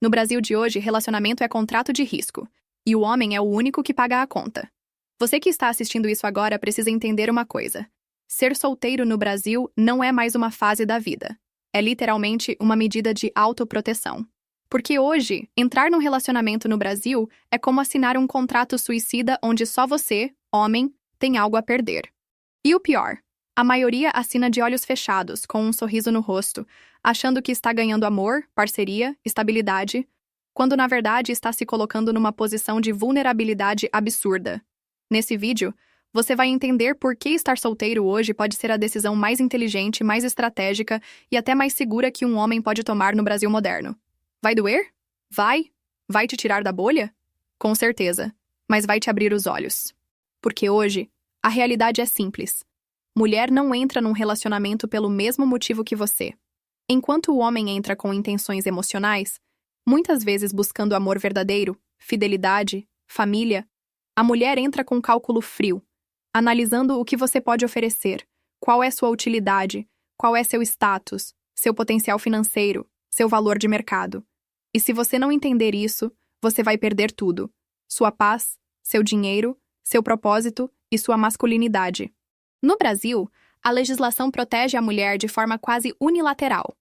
No Brasil de hoje, relacionamento é contrato de risco, e o homem é o único que paga a conta. Você que está assistindo isso agora precisa entender uma coisa. Ser solteiro no Brasil não é mais uma fase da vida. É literalmente uma medida de autoproteção. Porque hoje, entrar num relacionamento no Brasil é como assinar um contrato suicida onde só você, homem, tem algo a perder. E o pior, a maioria assina de olhos fechados, com um sorriso no rosto, achando que está ganhando amor, parceria, estabilidade, quando na verdade está se colocando numa posição de vulnerabilidade absurda. Nesse vídeo, você vai entender por que estar solteiro hoje pode ser a decisão mais inteligente, mais estratégica e até mais segura que um homem pode tomar no Brasil moderno. Vai doer? Vai? Vai te tirar da bolha? Com certeza, mas vai te abrir os olhos. Porque hoje, a realidade é simples. Mulher não entra num relacionamento pelo mesmo motivo que você. Enquanto o homem entra com intenções emocionais, muitas vezes buscando amor verdadeiro, fidelidade, família, a mulher entra com cálculo frio, analisando o que você pode oferecer, qual é sua utilidade, qual é seu status, seu potencial financeiro, seu valor de mercado. E se você não entender isso, você vai perder tudo: sua paz, seu dinheiro, seu propósito e sua masculinidade. No Brasil, a legislação protege a mulher de forma quase unilateral.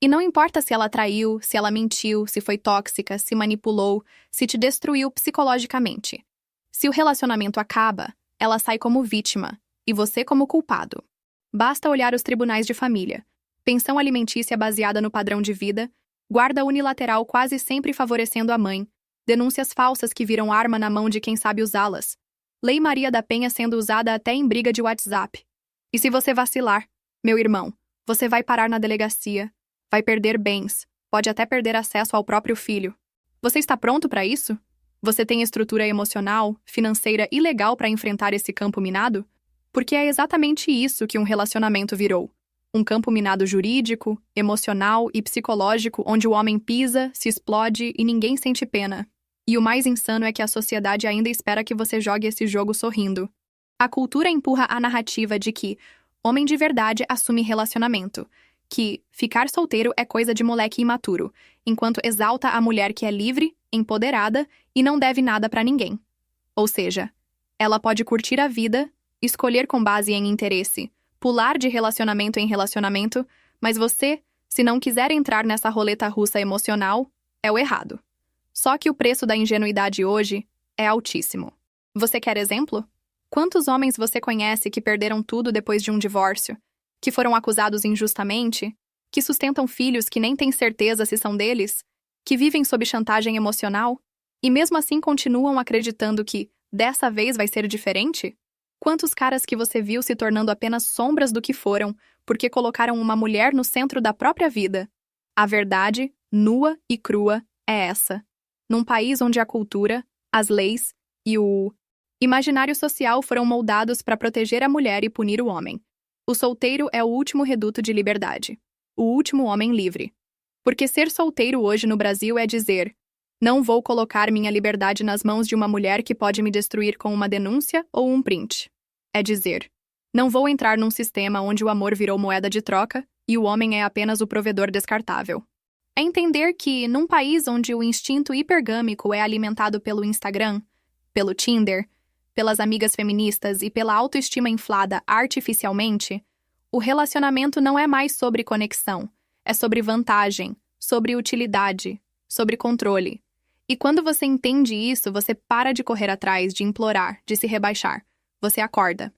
E não importa se ela traiu, se ela mentiu, se foi tóxica, se manipulou, se te destruiu psicologicamente. Se o relacionamento acaba, ela sai como vítima e você como culpado. Basta olhar os tribunais de família. Pensão alimentícia baseada no padrão de vida, guarda unilateral quase sempre favorecendo a mãe, denúncias falsas que viram arma na mão de quem sabe usá-las, Lei Maria da Penha sendo usada até em briga de WhatsApp. E se você vacilar, meu irmão, você vai parar na delegacia, vai perder bens, pode até perder acesso ao próprio filho. Você está pronto para isso? Você tem estrutura emocional, financeira e legal para enfrentar esse campo minado? Porque é exatamente isso que um relacionamento virou. Um campo minado jurídico, emocional e psicológico onde o homem pisa, se explode e ninguém sente pena. E o mais insano é que a sociedade ainda espera que você jogue esse jogo sorrindo. A cultura empurra a narrativa de que homem de verdade assume relacionamento, que ficar solteiro é coisa de moleque imaturo, enquanto exalta a mulher que é livre, empoderada e não deve nada pra ninguém. Ou seja, ela pode curtir a vida, escolher com base em interesse, pular de relacionamento em relacionamento, mas você, se não quiser entrar nessa roleta russa emocional, é o errado. Só que o preço da ingenuidade hoje é altíssimo. Você quer exemplo? Quantos homens você conhece que perderam tudo depois de um divórcio, que foram acusados injustamente, que sustentam filhos que nem têm certeza se são deles, que vivem sob chantagem emocional, e mesmo assim continuam acreditando que dessa vez vai ser diferente? Quantos caras que você viu se tornando apenas sombras do que foram, porque colocaram uma mulher no centro da própria vida? A verdade, nua e crua, é essa. Num país onde a cultura, as leis e o imaginário social foram moldados para proteger a mulher e punir o homem, o solteiro é o último reduto de liberdade, o último homem livre. Porque ser solteiro hoje no Brasil é dizer: não vou colocar minha liberdade nas mãos de uma mulher que pode me destruir com uma denúncia ou um print. É dizer: não vou entrar num sistema onde o amor virou moeda de troca e o homem é apenas o provedor descartável. É entender que, num país onde o instinto hipergâmico é alimentado pelo Instagram, pelo Tinder, pelas amigas feministas e pela autoestima inflada artificialmente, o relacionamento não é mais sobre conexão, é sobre vantagem, sobre utilidade, sobre controle. E quando você entende isso, você para de correr atrás, de implorar, de se rebaixar. Você acorda.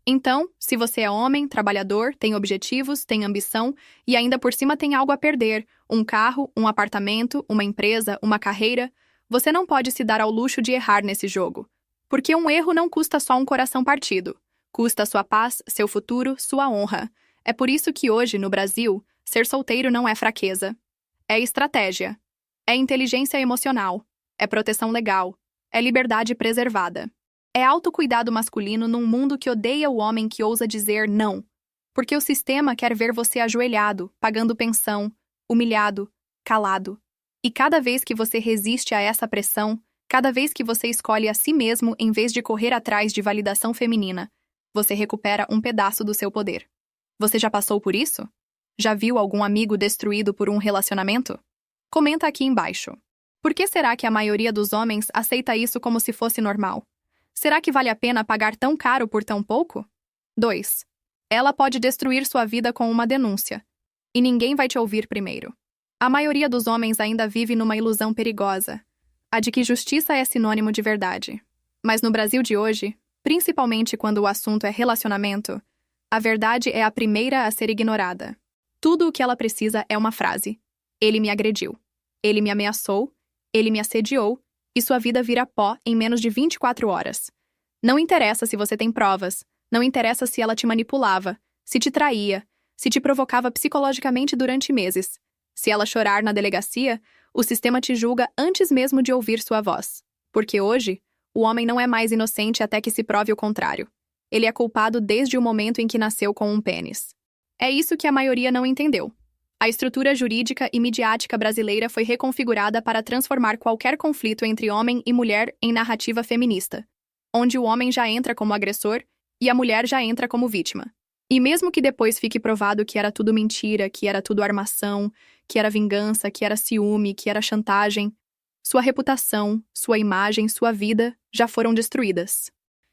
Então, se você é homem, trabalhador, tem objetivos, tem ambição e ainda por cima tem algo a perder, um carro, um apartamento, uma empresa, uma carreira, você não pode se dar ao luxo de errar nesse jogo. Porque um erro não custa só um coração partido. Custa sua paz, seu futuro, sua honra. É por isso que hoje, no Brasil, ser solteiro não é fraqueza. É estratégia. É inteligência emocional. É proteção legal. É liberdade preservada. É autocuidado masculino num mundo que odeia o homem que ousa dizer não. Porque o sistema quer ver você ajoelhado, pagando pensão, humilhado, calado. E cada vez que você resiste a essa pressão, cada vez que você escolhe a si mesmo em vez de correr atrás de validação feminina, você recupera um pedaço do seu poder. Você já passou por isso? Já viu algum amigo destruído por um relacionamento? Comenta aqui embaixo. Por que será que a maioria dos homens aceita isso como se fosse normal? Será que vale a pena pagar tão caro por tão pouco? 2. Ela pode destruir sua vida com uma denúncia. E ninguém vai te ouvir primeiro. A maioria dos homens ainda vive numa ilusão perigosa, a de que justiça é sinônimo de verdade. Mas no Brasil de hoje, principalmente quando o assunto é relacionamento, a verdade é a primeira a ser ignorada. Tudo o que ela precisa é uma frase. Ele me agrediu. Ele me ameaçou. Ele me assediou. E sua vida vira pó em menos de 24 horas. Não interessa se você tem provas. Não interessa se ela te manipulava, se te traía, se te provocava psicologicamente durante meses. Se ela chorar na delegacia, o sistema te julga antes mesmo de ouvir sua voz. Porque hoje, o homem não é mais inocente até que se prove o contrário. Ele é culpado desde o momento em que nasceu com um pênis. É isso que a maioria não entendeu. A estrutura jurídica e midiática brasileira foi reconfigurada para transformar qualquer conflito entre homem e mulher em narrativa feminista, onde o homem já entra como agressor e a mulher já entra como vítima. E mesmo que depois fique provado que era tudo mentira, que era tudo armação, que era vingança, que era ciúme, que era chantagem, sua reputação, sua imagem, sua vida já foram destruídas.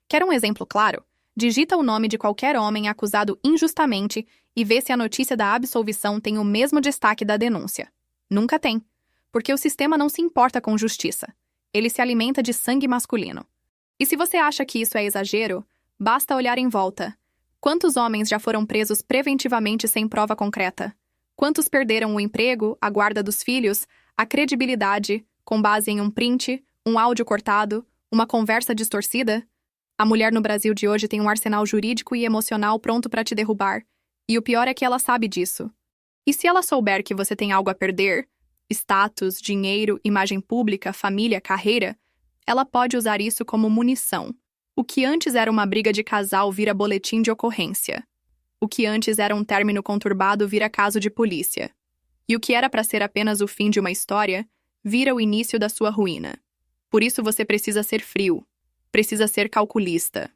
Quer um exemplo claro? Digita o nome de qualquer homem acusado injustamente e vê se a notícia da absolvição tem o mesmo destaque da denúncia. Nunca tem, porque o sistema não se importa com justiça. Ele se alimenta de sangue masculino. E se você acha que isso é exagero, basta olhar em volta. Quantos homens já foram presos preventivamente sem prova concreta? Quantos perderam o emprego, a guarda dos filhos, a credibilidade, com base em um print, um áudio cortado, uma conversa distorcida? A mulher no Brasil de hoje tem um arsenal jurídico e emocional pronto para te derrubar. E o pior é que ela sabe disso. E se ela souber que você tem algo a perder, status, dinheiro, imagem pública, família, carreira, ela pode usar isso como munição. O que antes era uma briga de casal vira boletim de ocorrência. O que antes era um término conturbado vira caso de polícia. E o que era para ser apenas o fim de uma história, vira o início da sua ruína. Por isso você precisa ser frio. Precisa ser calculista.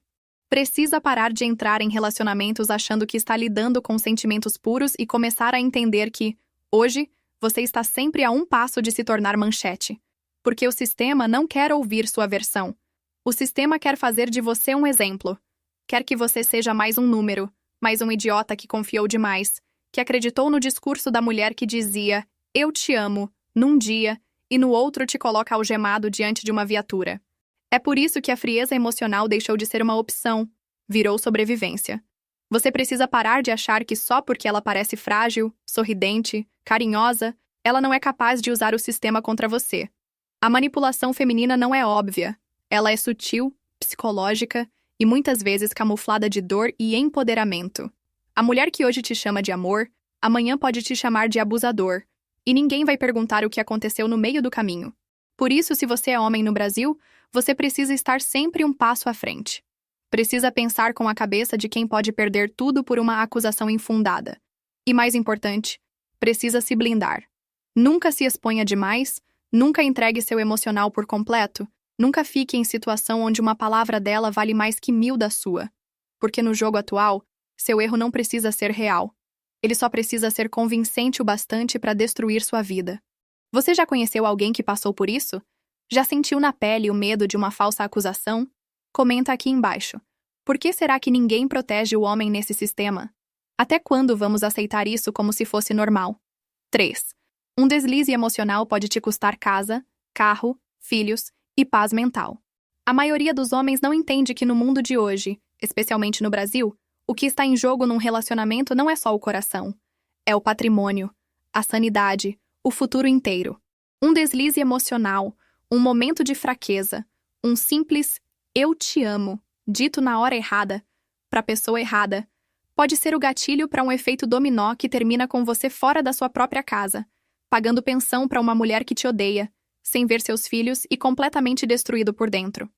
Precisa parar de entrar em relacionamentos achando que está lidando com sentimentos puros e começar a entender que, hoje, você está sempre a um passo de se tornar manchete. Porque o sistema não quer ouvir sua versão. O sistema quer fazer de você um exemplo. Quer que você seja mais um número, mais um idiota que confiou demais, que acreditou no discurso da mulher que dizia "eu te amo", num dia, e no outro te coloca algemado diante de uma viatura. É por isso que a frieza emocional deixou de ser uma opção, virou sobrevivência. Você precisa parar de achar que só porque ela parece frágil, sorridente, carinhosa, ela não é capaz de usar o sistema contra você. A manipulação feminina não é óbvia. Ela é sutil, psicológica e muitas vezes camuflada de dor e empoderamento. A mulher que hoje te chama de amor, amanhã pode te chamar de abusador, e ninguém vai perguntar o que aconteceu no meio do caminho. Por isso, se você é homem no Brasil, você precisa estar sempre um passo à frente. Precisa pensar com a cabeça de quem pode perder tudo por uma acusação infundada. E mais importante, precisa se blindar. Nunca se exponha demais, nunca entregue seu emocional por completo, nunca fique em situação onde uma palavra dela vale mais que 1000 da sua. Porque no jogo atual, seu erro não precisa ser real. Ele só precisa ser convincente o bastante para destruir sua vida. Você já conheceu alguém que passou por isso? Já sentiu na pele o medo de uma falsa acusação? Comenta aqui embaixo. Por que será que ninguém protege o homem nesse sistema? Até quando vamos aceitar isso como se fosse normal? 3. Um deslize emocional pode te custar casa, carro, filhos e paz mental. A maioria dos homens não entende que no mundo de hoje, especialmente no Brasil, o que está em jogo num relacionamento não é só o coração. É o patrimônio, a sanidade, o futuro inteiro. Um deslize emocional, um momento de fraqueza, um simples "eu te amo", dito na hora errada, para a pessoa errada, pode ser o gatilho para um efeito dominó que termina com você fora da sua própria casa, pagando pensão para uma mulher que te odeia, sem ver seus filhos e completamente destruído por dentro.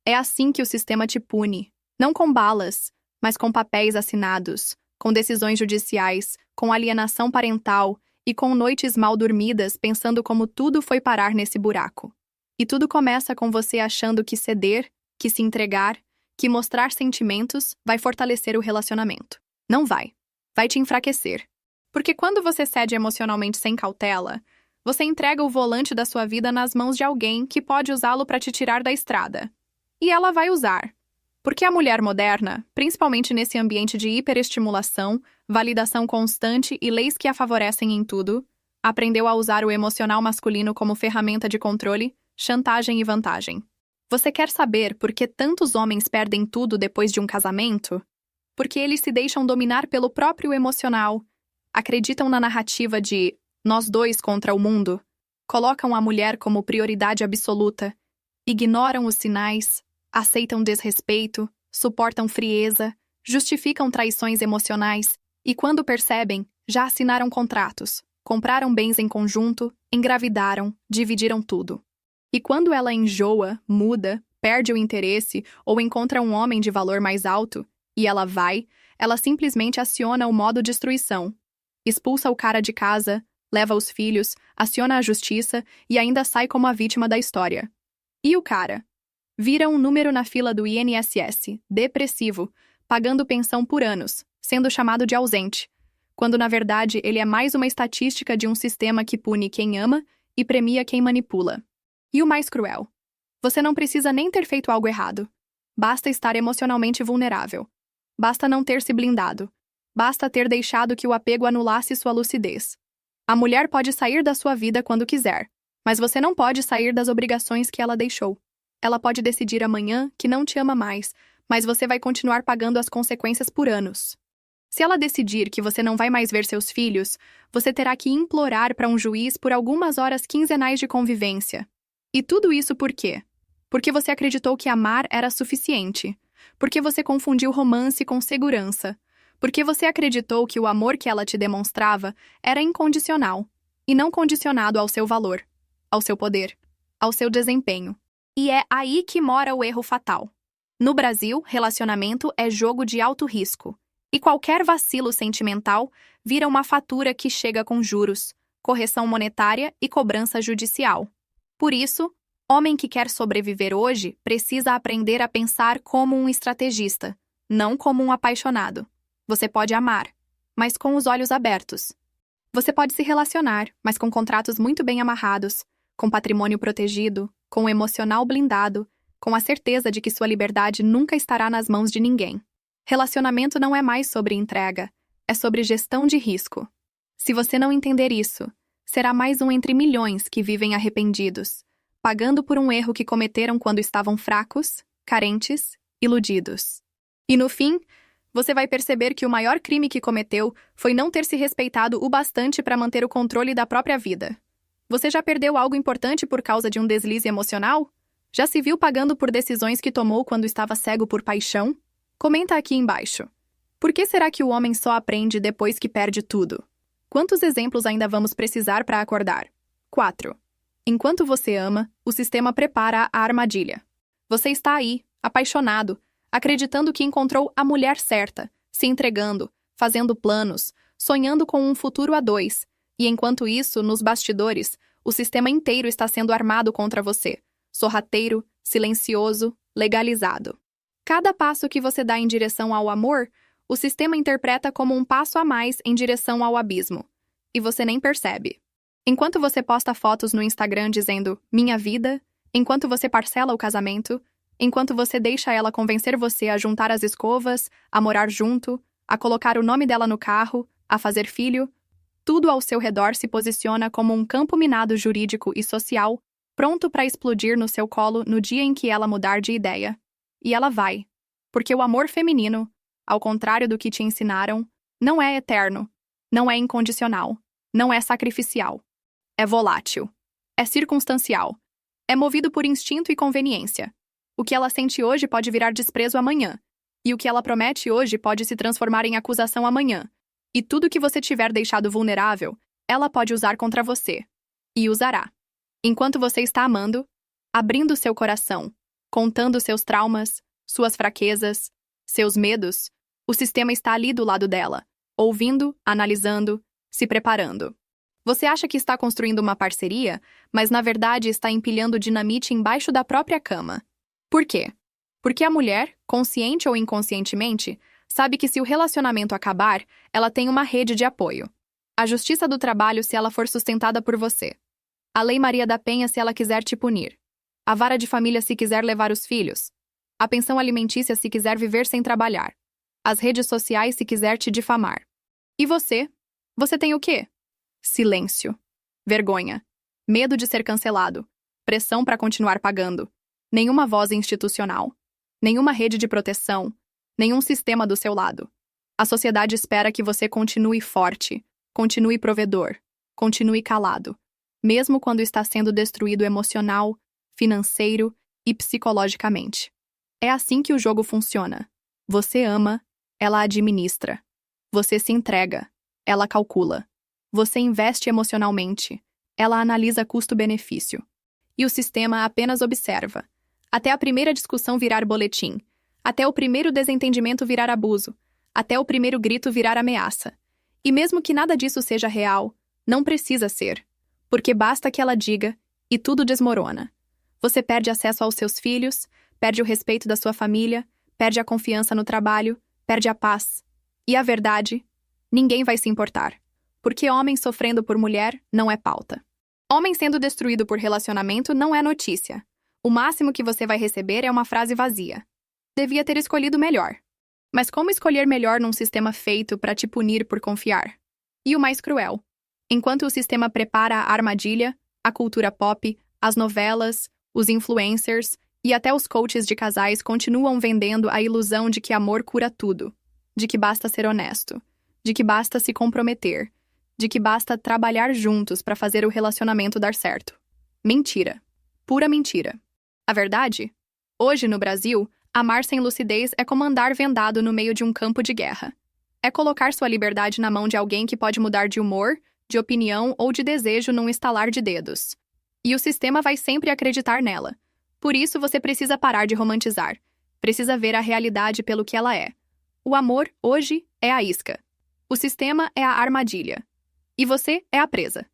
É assim que o sistema te pune, não com balas, mas com papéis assinados, com decisões judiciais, com alienação parental e com noites mal dormidas pensando como tudo foi parar nesse buraco. E tudo começa com você achando que ceder, que se entregar, que mostrar sentimentos vai fortalecer o relacionamento. Não vai. Vai te enfraquecer. Porque quando você cede emocionalmente sem cautela, Você entrega o volante da sua vida nas mãos de alguém que pode usá-lo para te tirar da estrada. E ela vai usar. Porque a mulher moderna, principalmente nesse ambiente de hiperestimulação, validação constante e leis que a favorecem em tudo, aprendeu a usar o emocional masculino como ferramenta de controle, chantagem e vantagem. Você quer saber por que tantos homens perdem tudo depois de um casamento? Porque eles se deixam dominar pelo próprio emocional, acreditam na narrativa de nós dois contra o mundo, colocam a mulher como prioridade absoluta, ignoram os sinais, aceitam desrespeito, suportam frieza, justificam traições emocionais e, quando percebem, já assinaram contratos, compraram bens em conjunto, engravidaram, dividiram tudo. E quando ela enjoa, muda, perde o interesse ou encontra um homem de valor mais alto, e ela simplesmente aciona o modo destruição. Expulsa o cara de casa, leva os filhos, aciona a justiça e ainda sai como a vítima da história. E o cara? Vira um número na fila do INSS, depressivo, pagando pensão por anos, sendo chamado de ausente, quando na verdade ele é mais uma estatística de um sistema que pune quem ama e premia quem manipula. E o mais cruel? Você não precisa nem ter feito algo errado. Basta estar emocionalmente vulnerável. Basta não ter se blindado. Basta ter deixado que o apego anulasse sua lucidez. A mulher pode sair da sua vida quando quiser, mas você não pode sair das obrigações que ela deixou. Ela pode decidir amanhã que não te ama mais, mas você vai continuar pagando as consequências por anos. Se ela decidir que você não vai mais ver seus filhos, você terá que implorar para um juiz por algumas horas quinzenais de convivência. E tudo isso por quê? Porque você acreditou que amar era suficiente. Porque você confundiu romance com segurança. Porque você acreditou que o amor que ela te demonstrava era incondicional e não condicionado ao seu valor, ao seu poder, ao seu desempenho. E é aí que mora o erro fatal. No Brasil, relacionamento é jogo de alto risco. E qualquer vacilo sentimental vira uma fatura que chega com juros, correção monetária e cobrança judicial. Por isso, homem que quer sobreviver hoje precisa aprender a pensar como um estrategista, não como um apaixonado. Você pode amar, mas com os olhos abertos. Você pode se relacionar, mas com contratos muito bem amarrados, com patrimônio protegido, com o emocional blindado, com a certeza de que sua liberdade nunca estará nas mãos de ninguém. Relacionamento não é mais sobre entrega, é sobre gestão de risco. Se você não entender isso, será mais um entre milhões que vivem arrependidos, pagando por um erro que cometeram quando estavam fracos, carentes, iludidos. E no fim, você vai perceber que o maior crime que cometeu foi não ter se respeitado o bastante para manter o controle da própria vida. Você já perdeu algo importante por causa de um deslize emocional? Já se viu pagando por decisões que tomou quando estava cego por paixão? Comenta aqui embaixo. Por que será que o homem só aprende depois que perde tudo? Quantos exemplos ainda vamos precisar para acordar? 4. Enquanto você ama, o sistema prepara a armadilha. Você está aí, apaixonado, acreditando que encontrou a mulher certa, se entregando, fazendo planos, sonhando com um futuro a dois. E enquanto isso, nos bastidores, o sistema inteiro está sendo armado contra você. Sorrateiro, silencioso, legalizado. Cada passo que você dá em direção ao amor, o sistema interpreta como um passo a mais em direção ao abismo. E você nem percebe. Enquanto você posta fotos no Instagram dizendo "minha vida", enquanto você parcela o casamento, enquanto você deixa ela convencer você a juntar as escovas, a morar junto, a colocar o nome dela no carro, a fazer filho, tudo ao seu redor se posiciona como um campo minado jurídico e social, pronto para explodir no seu colo no dia em que ela mudar de ideia. E ela vai. Porque o amor feminino, ao contrário do que te ensinaram, não é eterno, não é incondicional, não é sacrificial. É volátil. É circunstancial. É movido por instinto e conveniência. O que ela sente hoje pode virar desprezo amanhã. E o que ela promete hoje pode se transformar em acusação amanhã. E tudo que você tiver deixado vulnerável, ela pode usar contra você. E usará. Enquanto você está amando, abrindo seu coração, contando seus traumas, suas fraquezas, seus medos, o sistema está ali do lado dela, ouvindo, analisando, se preparando. Você acha que está construindo uma parceria, mas na verdade está empilhando dinamite embaixo da própria cama. Por quê? Porque a mulher, consciente ou inconscientemente, sabe que se o relacionamento acabar, ela tem uma rede de apoio. A justiça do trabalho se ela for sustentada por você. A Lei Maria da Penha se ela quiser te punir. A vara de família se quiser levar os filhos. A pensão alimentícia se quiser viver sem trabalhar. As redes sociais se quiser te difamar. E você? Você tem o quê? Silêncio. Vergonha. Medo de ser cancelado. Pressão para continuar pagando. Nenhuma voz institucional. Nenhuma rede de proteção. Nenhum sistema do seu lado. A sociedade espera que você continue forte, continue provedor, continue calado, mesmo quando está sendo destruído emocional, financeiro e psicologicamente. É assim que o jogo funciona. Você ama, ela administra. Você se entrega, ela calcula. Você investe emocionalmente, ela analisa custo-benefício. E o sistema apenas observa. Até a primeira discussão virar boletim, até o primeiro desentendimento virar abuso, até o primeiro grito virar ameaça. E mesmo que nada disso seja real, não precisa ser, porque basta que ela diga e tudo desmorona. Você perde acesso aos seus filhos, perde o respeito da sua família, perde a confiança no trabalho, perde a paz. E a verdade? Ninguém vai se importar, porque homem sofrendo por mulher não é pauta. Homem sendo destruído por relacionamento não é notícia. O máximo que você vai receber é uma frase vazia. Devia ter escolhido melhor. Mas como escolher melhor num sistema feito para te punir por confiar? E o mais cruel: enquanto o sistema prepara a armadilha, a cultura pop, as novelas, os influencers e até os coaches de casais continuam vendendo a ilusão de que amor cura tudo, de que basta ser honesto, de que basta se comprometer, de que basta trabalhar juntos para fazer o relacionamento dar certo. Mentira. Pura mentira. A verdade? Hoje, no Brasil, amar sem lucidez é como andar vendado no meio de um campo de guerra. É colocar sua liberdade na mão de alguém que pode mudar de humor, de opinião ou de desejo num estalar de dedos. E o sistema vai sempre acreditar nela. Por isso você precisa parar de romantizar. Precisa ver a realidade pelo que ela é. O amor, hoje, é a isca. O sistema é a armadilha. E você é a presa.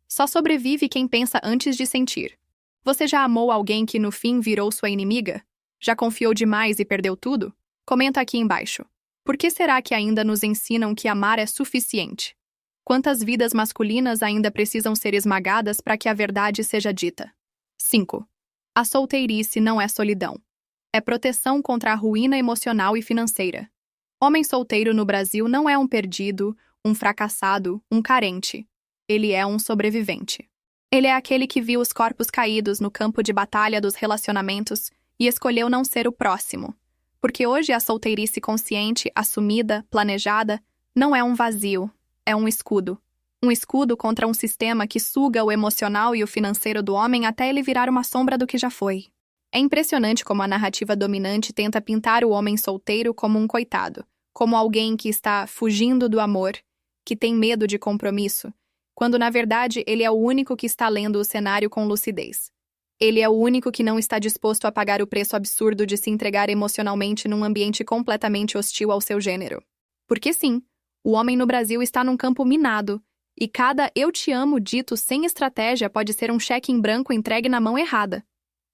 Só sobrevive quem pensa antes de sentir. Você já amou alguém que no fim virou sua inimiga? Já confiou demais e perdeu tudo? Comenta aqui embaixo. Por que será que ainda nos ensinam que amar é suficiente? Quantas vidas masculinas ainda precisam ser esmagadas para que a verdade seja dita? 5. A solteirice não é solidão. É proteção contra a ruína emocional e financeira. Homem solteiro no Brasil não é um perdido, um fracassado, um carente. Ele é um sobrevivente. Ele é aquele que viu os corpos caídos no campo de batalha dos relacionamentos e escolheu não ser o próximo. Porque hoje a solteirice consciente, assumida, planejada, não é um vazio, é um escudo. Um escudo contra um sistema que suga o emocional e o financeiro do homem até ele virar uma sombra do que já foi. É impressionante como a narrativa dominante tenta pintar o homem solteiro como um coitado, como alguém que está fugindo do amor, que tem medo de compromisso, quando na verdade ele é o único que está lendo o cenário com lucidez. Ele é o único que não está disposto a pagar o preço absurdo de se entregar emocionalmente num ambiente completamente hostil ao seu gênero. Porque sim, o homem no Brasil está num campo minado, e cada "eu te amo" dito sem estratégia pode ser um cheque em branco entregue na mão errada.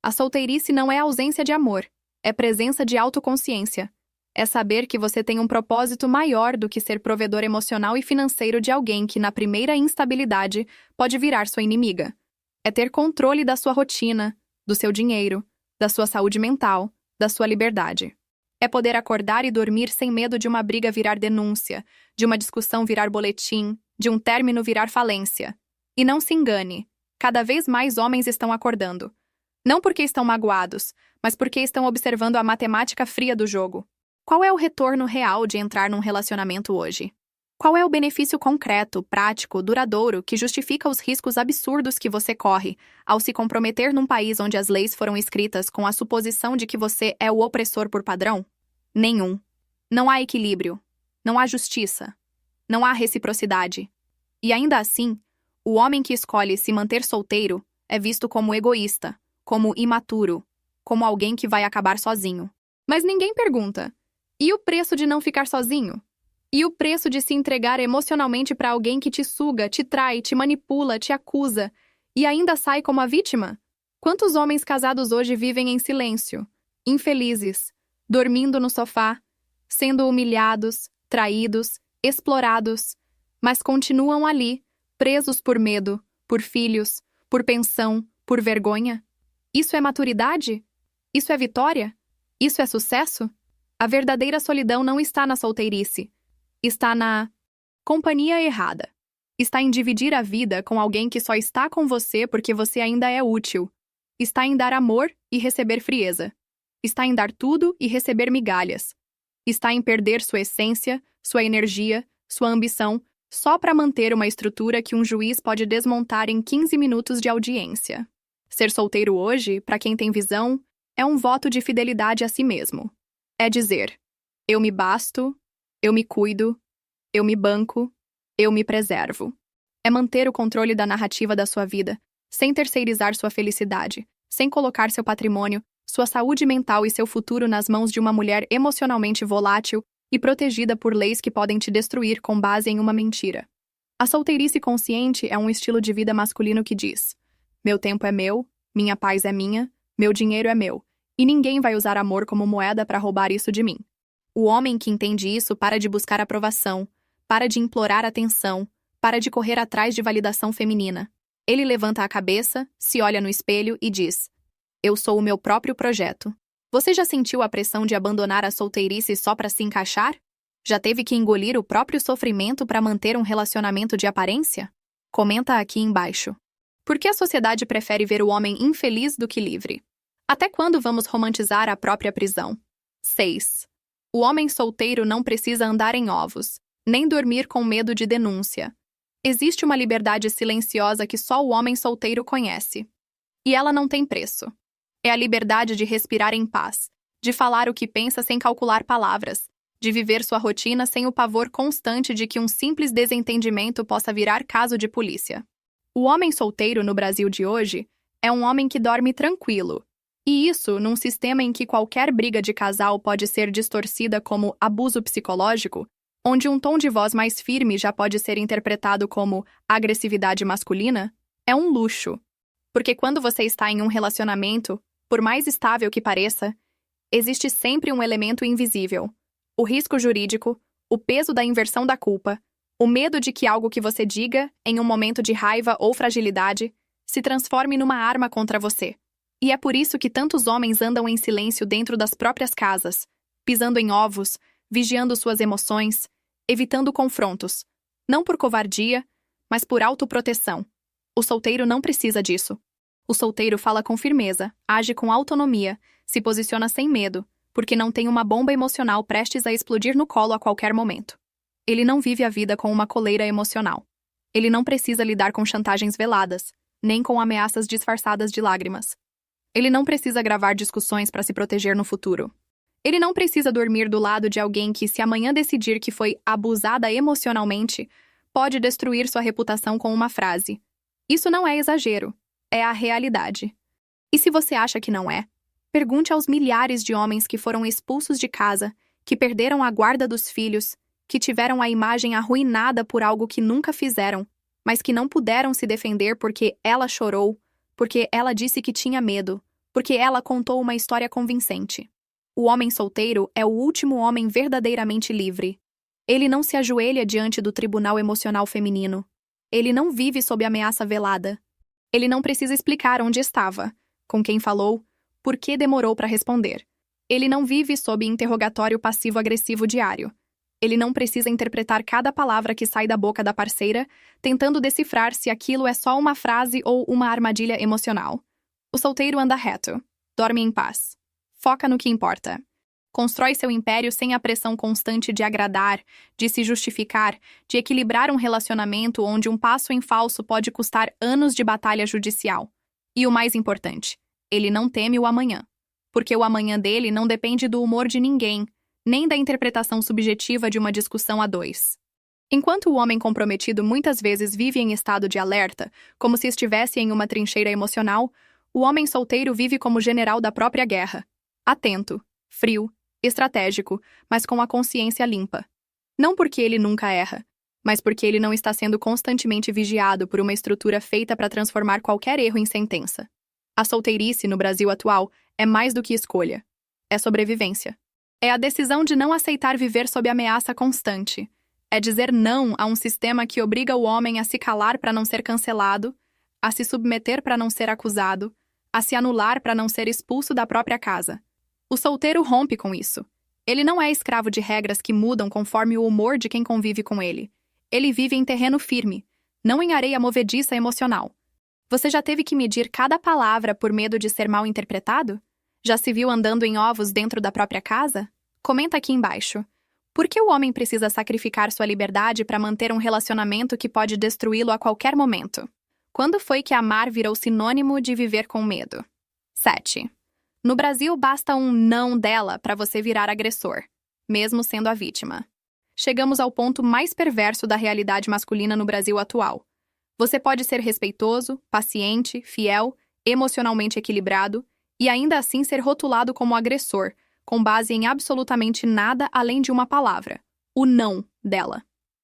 A solteirice não é ausência de amor, é presença de autoconsciência. É saber que você tem um propósito maior do que ser provedor emocional e financeiro de alguém que, na primeira instabilidade, pode virar sua inimiga. É ter controle da sua rotina, do seu dinheiro, da sua saúde mental, da sua liberdade. É poder acordar e dormir sem medo de uma briga virar denúncia, de uma discussão virar boletim, de um término virar falência. E não se engane, cada vez mais homens estão acordando. Não porque estão magoados, mas porque estão observando a matemática fria do jogo. Qual é o retorno real de entrar num relacionamento hoje? Qual é o benefício concreto, prático, duradouro que justifica os riscos absurdos que você corre ao se comprometer num país onde as leis foram escritas com a suposição de que você é o opressor por padrão? Nenhum. Não há equilíbrio. Não há justiça. Não há reciprocidade. E ainda assim, o homem que escolhe se manter solteiro é visto como egoísta, como imaturo, como alguém que vai acabar sozinho. Mas ninguém pergunta: e o preço de não ficar sozinho? E o preço de se entregar emocionalmente para alguém que te suga, te trai, te manipula, te acusa e ainda sai como a vítima? Quantos homens casados hoje vivem em silêncio, infelizes, dormindo no sofá, sendo humilhados, traídos, explorados, mas continuam ali, presos por medo, por filhos, Por pensão? Por vergonha? Isso é maturidade? Isso é vitória? Isso é sucesso? A verdadeira solidão não está na solteirice. Está na companhia errada. Está em dividir a vida com alguém que só está com você porque você ainda é útil. Está em dar amor e receber frieza. Está em dar tudo e receber migalhas. Está em perder sua essência, sua energia, sua ambição, só para manter uma estrutura que um juiz pode desmontar em 15 minutos de audiência. Ser solteiro hoje, para quem tem visão, é um voto de fidelidade a si mesmo. É dizer: eu me basto, eu me cuido, eu me banco, eu me preservo. É manter o controle da narrativa da sua vida, sem terceirizar sua felicidade, sem colocar seu patrimônio, sua saúde mental e seu futuro nas mãos de uma mulher emocionalmente volátil e protegida por leis que podem te destruir com base em uma mentira. A solteirice consciente é um estilo de vida masculino que diz: meu tempo é meu, minha paz é minha, meu dinheiro é meu, e ninguém vai usar amor como moeda para roubar isso de mim. O homem que entende isso para de buscar aprovação, para de implorar atenção, para de correr atrás de validação feminina. Ele levanta a cabeça, se olha no espelho e diz: eu sou o meu próprio projeto. Você já sentiu a pressão de abandonar a solteirice só para se encaixar? Já teve que engolir o próprio sofrimento para manter um relacionamento de aparência? Comenta aqui embaixo. Por que a sociedade prefere ver o homem infeliz do que livre? Até quando vamos romantizar a própria prisão? 6. O homem solteiro não precisa andar em ovos, nem dormir com medo de denúncia. Existe uma liberdade silenciosa que só o homem solteiro conhece. E ela não tem preço. É a liberdade de respirar em paz, de falar o que pensa sem calcular palavras, de viver sua rotina sem o pavor constante de que um simples desentendimento possa virar caso de polícia. O homem solteiro no Brasil de hoje é um homem que dorme tranquilo. E isso num sistema em que qualquer briga de casal pode ser distorcida como abuso psicológico, onde um tom de voz mais firme já pode ser interpretado como agressividade masculina, é um luxo. Porque quando você está em um relacionamento, por mais estável que pareça, existe sempre um elemento invisível: o risco jurídico, o peso da inversão da culpa, o medo de que algo que você diga, em um momento de raiva ou fragilidade, se transforme numa arma contra você. E é por isso que tantos homens andam em silêncio dentro das próprias casas, pisando em ovos, vigiando suas emoções, evitando confrontos, não por covardia, mas por autoproteção. O solteiro não precisa disso. O solteiro fala com firmeza, age com autonomia, se posiciona sem medo, porque não tem uma bomba emocional prestes a explodir no colo a qualquer momento. Ele não vive a vida com uma coleira emocional. Ele não precisa lidar com chantagens veladas, nem com ameaças disfarçadas de lágrimas. Ele não precisa gravar discussões para se proteger no futuro. Ele não precisa dormir do lado de alguém que, se amanhã decidir que foi abusada emocionalmente, pode destruir sua reputação com uma frase: isso não é exagero, é a realidade. E se você acha que não é, pergunte aos milhares de homens que foram expulsos de casa, que perderam a guarda dos filhos, que tiveram a imagem arruinada por algo que nunca fizeram, mas que não puderam se defender porque ela chorou, porque ela disse que tinha medo, porque ela contou uma história convincente. O homem solteiro é o último homem verdadeiramente livre. Ele não se ajoelha diante do tribunal emocional feminino. Ele não vive sob ameaça velada. Ele não precisa explicar onde estava, com quem falou, por que demorou para responder. Ele não vive sob interrogatório passivo-agressivo diário. Ele não precisa interpretar cada palavra que sai da boca da parceira, tentando decifrar se aquilo é só uma frase ou uma armadilha emocional. O solteiro anda reto, dorme em paz, foca no que importa. Constrói seu império sem a pressão constante de agradar, de se justificar, de equilibrar um relacionamento onde um passo em falso pode custar anos de batalha judicial. E o mais importante, ele não teme o amanhã. Porque o amanhã dele não depende do humor de ninguém, nem da interpretação subjetiva de uma discussão a dois. Enquanto o homem comprometido muitas vezes vive em estado de alerta, como se estivesse em uma trincheira emocional, o homem solteiro vive como general da própria guerra. Atento, frio, estratégico, mas com a consciência limpa. Não porque ele nunca erra, mas porque ele não está sendo constantemente vigiado por uma estrutura feita para transformar qualquer erro em sentença. A solteirice no Brasil atual é mais do que escolha. É sobrevivência. É a decisão de não aceitar viver sob ameaça constante. É dizer não a um sistema que obriga o homem a se calar para não ser cancelado, a se submeter para não ser acusado, a se anular para não ser expulso da própria casa. O solteiro rompe com isso. Ele não é escravo de regras que mudam conforme o humor de quem convive com ele. Ele vive em terreno firme, não em areia movediça emocional. Você já teve que medir cada palavra por medo de ser mal interpretado? Já se viu andando em ovos dentro da própria casa? Comenta aqui embaixo. Por que o homem precisa sacrificar sua liberdade para manter um relacionamento que pode destruí-lo a qualquer momento? Quando foi que amar virou sinônimo de viver com medo? 7. No Brasil, basta um não dela para você virar agressor, mesmo sendo a vítima. Chegamos ao ponto mais perverso da realidade masculina no Brasil atual. Você pode ser respeitoso, paciente, fiel, emocionalmente equilibrado e ainda assim ser rotulado como agressor, com base em absolutamente nada além de uma palavra, o não dela.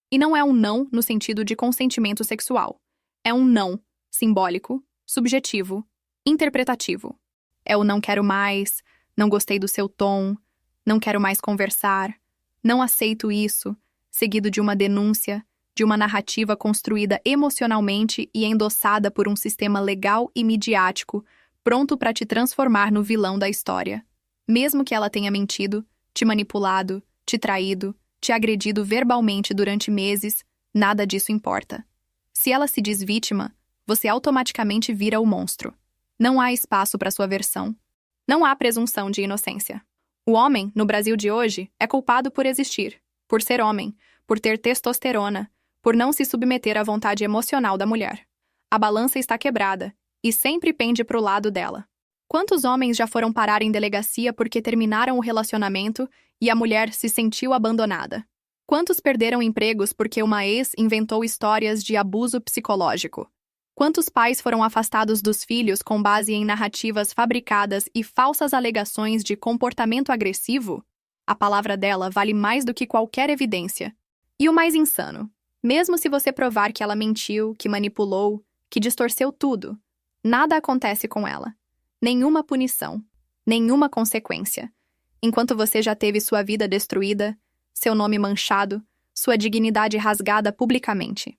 E não é um não no sentido de consentimento sexual. É um não simbólico, subjetivo, interpretativo. É o não quero mais, não gostei do seu tom, não quero mais conversar, não aceito isso, seguido de uma denúncia, de uma narrativa construída emocionalmente e endossada por um sistema legal e midiático, pronto para te transformar no vilão da história. Mesmo que ela tenha mentido, te manipulado, te traído, te agredido verbalmente durante meses, nada disso importa. Se ela se diz vítima, você automaticamente vira o monstro. Não há espaço para sua versão. Não há presunção de inocência. O homem, no Brasil de hoje, é culpado por existir, por ser homem, por ter testosterona, por não se submeter à vontade emocional da mulher. A balança está quebrada e sempre pende para o lado dela. Quantos homens já foram parar em delegacia porque terminaram o relacionamento e a mulher se sentiu abandonada? Quantos perderam empregos porque uma ex inventou histórias de abuso psicológico? Quantos pais foram afastados dos filhos com base em narrativas fabricadas e falsas alegações de comportamento agressivo? A palavra dela vale mais do que qualquer evidência. E o mais insano, mesmo se você provar que ela mentiu, que manipulou, que distorceu tudo, nada acontece com ela. Nenhuma punição, nenhuma consequência. Enquanto você já teve sua vida destruída, seu nome manchado, sua dignidade rasgada publicamente.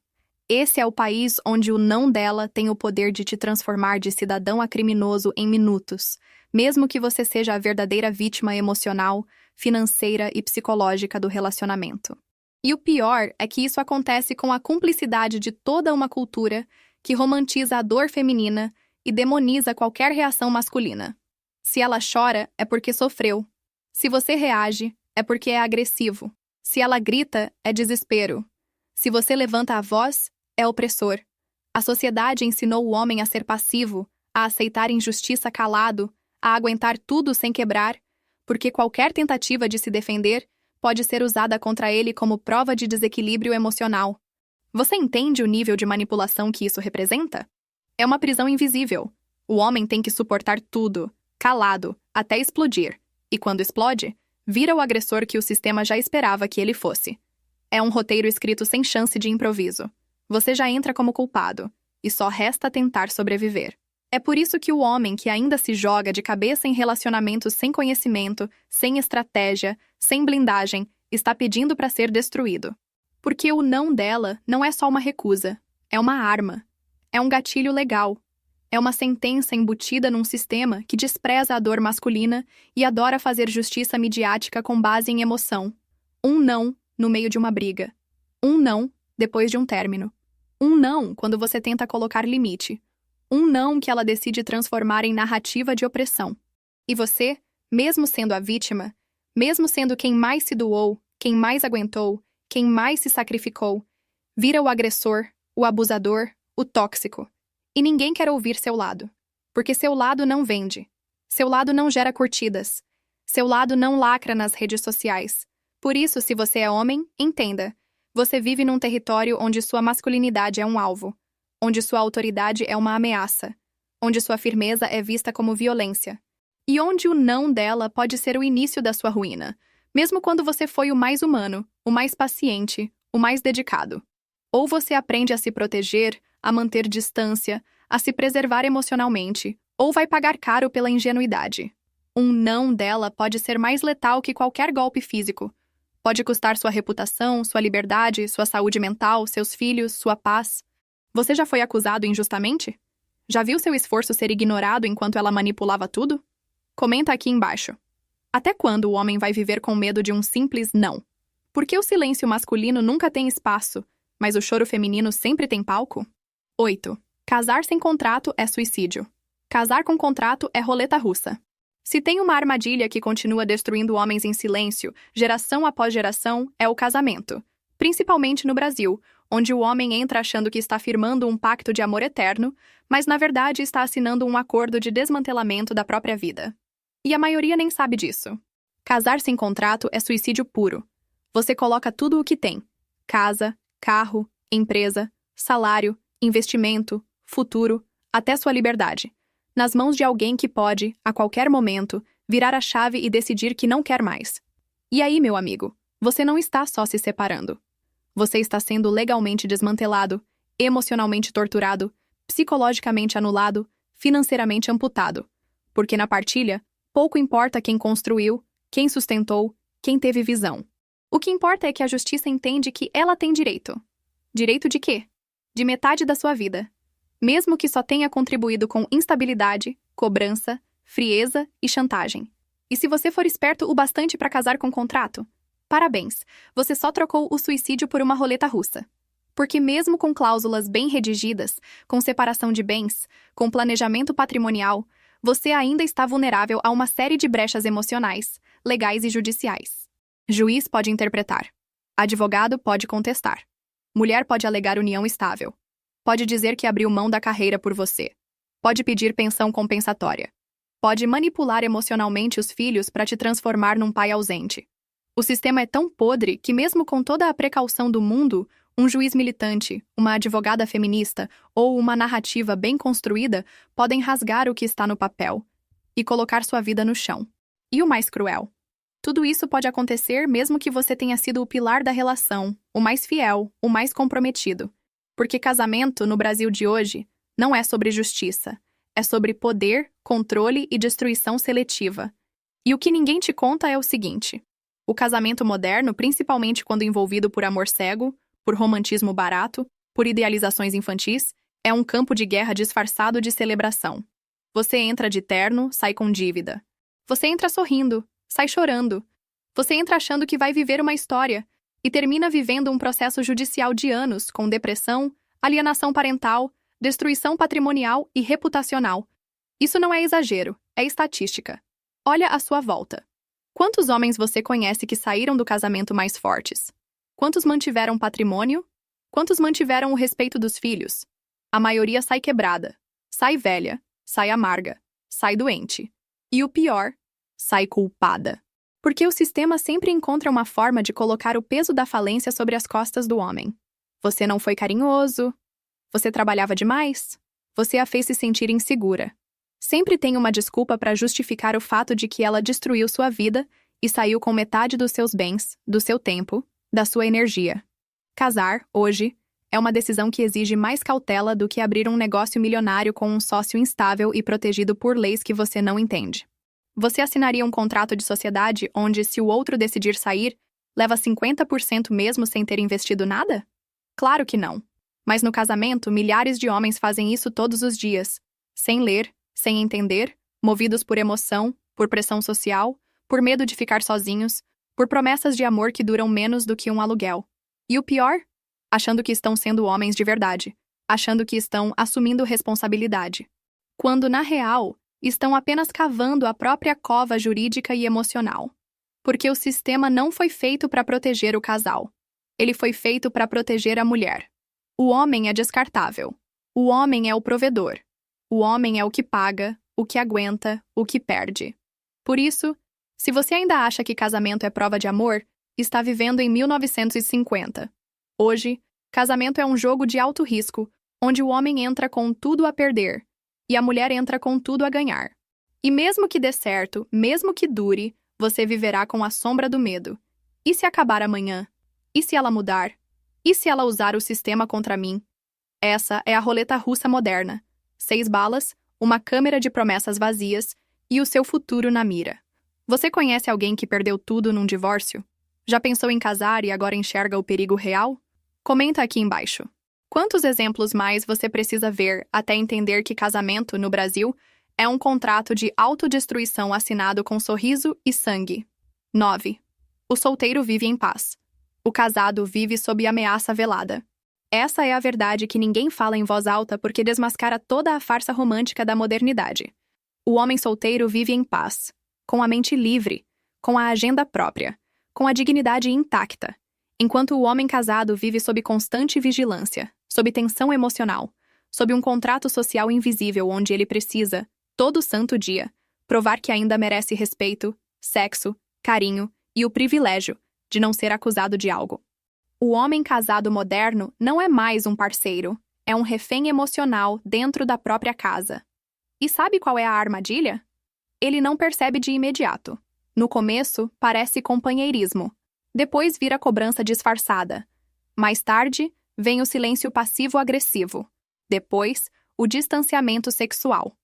Esse é o país onde o não dela tem o poder de te transformar de cidadão a criminoso em minutos, mesmo que você seja a verdadeira vítima emocional, financeira e psicológica do relacionamento. E o pior é que isso acontece com a cumplicidade de toda uma cultura que romantiza a dor feminina e demoniza qualquer reação masculina. Se ela chora, é porque sofreu. Se você reage, é porque é agressivo. Se ela grita, é desespero. Se você levanta a voz, é opressor. A sociedade ensinou o homem a ser passivo, a aceitar injustiça calado, a aguentar tudo sem quebrar, porque qualquer tentativa de se defender pode ser usada contra ele como prova de desequilíbrio emocional. Você entende o nível de manipulação que isso representa? É uma prisão invisível. O homem tem que suportar tudo, calado, até explodir. E quando explode, vira o agressor que o sistema já esperava que ele fosse. É um roteiro escrito sem chance de improviso. Você já entra como culpado, e só resta tentar sobreviver. É por isso que o homem que ainda se joga de cabeça em relacionamentos sem conhecimento, sem estratégia, sem blindagem, está pedindo para ser destruído. Porque o não dela não é só uma recusa, é uma arma. É um gatilho legal. É uma sentença embutida num sistema que despreza a dor masculina e adora fazer justiça midiática com base em emoção. Um não no meio de uma briga. Um não depois de um término. Um não quando você tenta colocar limite. Um não que ela decide transformar em narrativa de opressão. E você, mesmo sendo a vítima, mesmo sendo quem mais se doou, quem mais aguentou, quem mais se sacrificou, vira o agressor, o abusador, o tóxico. E ninguém quer ouvir seu lado. Porque seu lado não vende. Seu lado não gera curtidas. Seu lado não lacra nas redes sociais. Por isso, se você é homem, entenda. Você vive num território onde sua masculinidade é um alvo. Onde sua autoridade é uma ameaça. Onde sua firmeza é vista como violência. E onde o não dela pode ser o início da sua ruína. Mesmo quando você foi o mais humano, o mais paciente, o mais dedicado. Ou você aprende a se proteger, a manter distância, a se preservar emocionalmente, ou vai pagar caro pela ingenuidade. Um não dela pode ser mais letal que qualquer golpe físico. Pode custar sua reputação, sua liberdade, sua saúde mental, seus filhos, sua paz. Você já foi acusado injustamente? Já viu seu esforço ser ignorado enquanto ela manipulava tudo? Comenta aqui embaixo. Até quando o homem vai viver com medo de um simples não? Por que o silêncio masculino nunca tem espaço, mas o choro feminino sempre tem palco? 8. Casar sem contrato é suicídio. Casar com contrato é roleta russa. Se tem uma armadilha que continua destruindo homens em silêncio, geração após geração, é o casamento. Principalmente no Brasil, onde o homem entra achando que está firmando um pacto de amor eterno, mas na verdade está assinando um acordo de desmantelamento da própria vida. E a maioria nem sabe disso. Casar sem contrato é suicídio puro. Você coloca tudo o que tem: casa, carro, empresa, salário, investimento, futuro, até sua liberdade, nas mãos de alguém que pode, a qualquer momento, virar a chave e decidir que não quer mais. E aí, meu amigo, você não está só se separando. Você está sendo legalmente desmantelado, emocionalmente torturado, psicologicamente anulado, financeiramente amputado. Porque na partilha, pouco importa quem construiu, quem sustentou, quem teve visão. O que importa é que a justiça entende que ela tem direito. Direito de quê? De metade da sua vida. Mesmo que só tenha contribuído com instabilidade, cobrança, frieza e chantagem. E se você for esperto o bastante para casar com contrato, parabéns, você só trocou o suicídio por uma roleta russa. Porque mesmo com cláusulas bem redigidas, com separação de bens, com planejamento patrimonial, você ainda está vulnerável a uma série de brechas emocionais, legais e judiciais. Juiz pode interpretar. Advogado pode contestar. Mulher pode alegar união estável. Pode dizer que abriu mão da carreira por você. Pode pedir pensão compensatória. Pode manipular emocionalmente os filhos para te transformar num pai ausente. O sistema é tão podre que, mesmo com toda a precaução do mundo, um juiz militante, uma advogada feminista ou uma narrativa bem construída podem rasgar o que está no papel e colocar sua vida no chão. E o mais cruel: tudo isso pode acontecer mesmo que você tenha sido o pilar da relação, o mais fiel, o mais comprometido. Porque casamento, no Brasil de hoje, não é sobre justiça. É sobre poder, controle e destruição seletiva. E o que ninguém te conta é o seguinte: o casamento moderno, principalmente quando envolvido por amor cego, por romantismo barato, por idealizações infantis, é um campo de guerra disfarçado de celebração. Você entra de terno, sai com dívida. Você entra sorrindo, sai chorando. Você entra achando que vai viver uma história e termina vivendo um processo judicial de anos com depressão, alienação parental, destruição patrimonial e reputacional. Isso não é exagero, é estatística. Olha à sua volta. Quantos homens você conhece que saíram do casamento mais fortes? Quantos mantiveram patrimônio? Quantos mantiveram o respeito dos filhos? A maioria sai quebrada, sai velha, sai amarga, sai doente. E o pior, sai culpada. Porque o sistema sempre encontra uma forma de colocar o peso da falência sobre as costas do homem. Você não foi carinhoso. Você trabalhava demais. Você a fez se sentir insegura. Sempre tem uma desculpa para justificar o fato de que ela destruiu sua vida e saiu com metade dos seus bens, do seu tempo, da sua energia. Casar, hoje, é uma decisão que exige mais cautela do que abrir um negócio milionário com um sócio instável e protegido por leis que você não entende. Você assinaria um contrato de sociedade onde, se o outro decidir sair, leva 50% mesmo sem ter investido nada? Claro que não. Mas no casamento, milhares de homens fazem isso todos os dias, sem ler, sem entender, movidos por emoção, por pressão social, por medo de ficar sozinhos, por promessas de amor que duram menos do que um aluguel. E o pior? Achando que estão sendo homens de verdade, achando que estão assumindo responsabilidade. Quando, na real, estão apenas cavando a própria cova jurídica e emocional. Porque o sistema não foi feito para proteger o casal. Ele foi feito para proteger a mulher. O homem é descartável. O homem é o provedor. O homem é o que paga, o que aguenta, o que perde. Por isso, se você ainda acha que casamento é prova de amor, está vivendo em 1950. Hoje, casamento é um jogo de alto risco, onde o homem entra com tudo a perder e a mulher entra com tudo a ganhar. E mesmo que dê certo, mesmo que dure, você viverá com a sombra do medo. E se acabar amanhã? E se ela mudar? E se ela usar o sistema contra mim? Essa é a roleta russa moderna. 6 balas, uma câmera de promessas vazias e o seu futuro na mira. Você conhece alguém que perdeu tudo num divórcio? Já pensou em casar e agora enxerga o perigo real? Comenta aqui embaixo. Quantos exemplos mais você precisa ver até entender que casamento, no Brasil, é um contrato de autodestruição assinado com sorriso e sangue? 9. O solteiro vive em paz. O casado vive sob ameaça velada. Essa é a verdade que ninguém fala em voz alta porque desmascara toda a farsa romântica da modernidade. O homem solteiro vive em paz, com a mente livre, com a agenda própria, com a dignidade intacta, enquanto o homem casado vive sob constante vigilância, sob tensão emocional, sob um contrato social invisível onde ele precisa, todo santo dia, provar que ainda merece respeito, sexo, carinho e o privilégio de não ser acusado de algo. O homem casado moderno não é mais um parceiro, é um refém emocional dentro da própria casa. E sabe qual é a armadilha? Ele não percebe de imediato. No começo, parece companheirismo. Depois vira cobrança disfarçada. Mais tarde, vem o silêncio passivo-agressivo. Depois, o distanciamento sexual.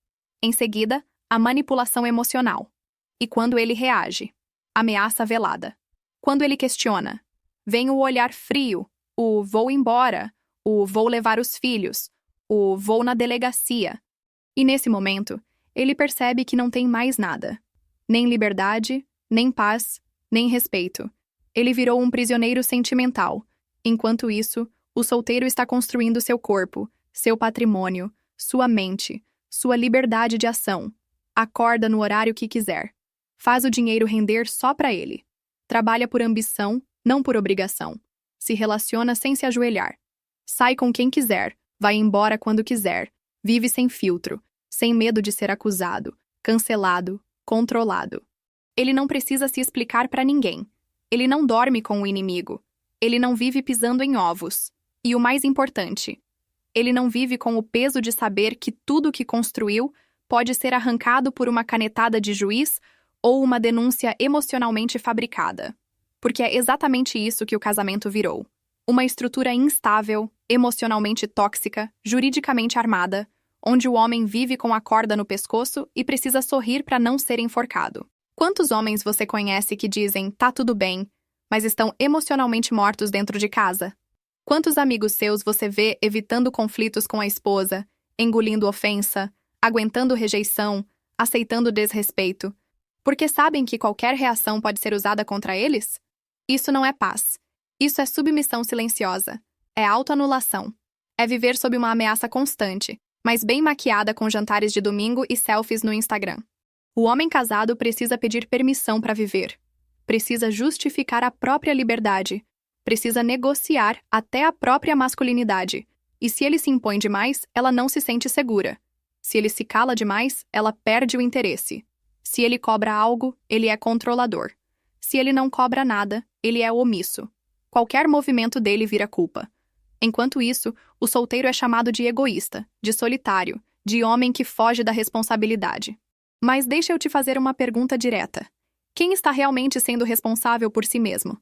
Em seguida, a manipulação emocional. E quando ele reage? Ameaça velada. Quando ele questiona? Vem o olhar frio, o vou embora, o vou levar os filhos, o vou na delegacia. E nesse momento, ele percebe que não tem mais nada. Nem liberdade, nem paz, nem respeito. Ele virou um prisioneiro sentimental. Enquanto isso, o solteiro está construindo seu corpo, seu patrimônio, sua mente, sua liberdade de ação. Acorda no horário que quiser. Faz o dinheiro render só para ele. Trabalha por ambição, não por obrigação. Se relaciona sem se ajoelhar. Sai com quem quiser, vai embora quando quiser. Vive sem filtro, sem medo de ser acusado, cancelado, controlado. Ele não precisa se explicar para ninguém. Ele não dorme com o inimigo. Ele não vive pisando em ovos. E o mais importante, ele não vive com o peso de saber que tudo que construiu pode ser arrancado por uma canetada de juiz ou uma denúncia emocionalmente fabricada. Porque é exatamente isso que o casamento virou. Uma estrutura instável, emocionalmente tóxica, juridicamente armada, onde o homem vive com a corda no pescoço e precisa sorrir para não ser enforcado. Quantos homens você conhece que dizem, tá tudo bem, mas estão emocionalmente mortos dentro de casa? Quantos amigos seus você vê evitando conflitos com a esposa, engolindo ofensa, aguentando rejeição, aceitando desrespeito, porque sabem que qualquer reação pode ser usada contra eles? Isso não é paz. Isso é submissão silenciosa. É autoanulação. É viver sob uma ameaça constante, mas bem maquiada com jantares de domingo e selfies no Instagram. O homem casado precisa pedir permissão para viver. Precisa justificar a própria liberdade. Precisa negociar até a própria masculinidade. E se ele se impõe demais, ela não se sente segura. Se ele se cala demais, ela perde o interesse. Se ele cobra algo, ele é controlador. Se ele não cobra nada, ele é omisso. Qualquer movimento dele vira culpa. Enquanto isso, o solteiro é chamado de egoísta, de solitário, de homem que foge da responsabilidade. Mas deixa eu te fazer uma pergunta direta. Quem está realmente sendo responsável por si mesmo?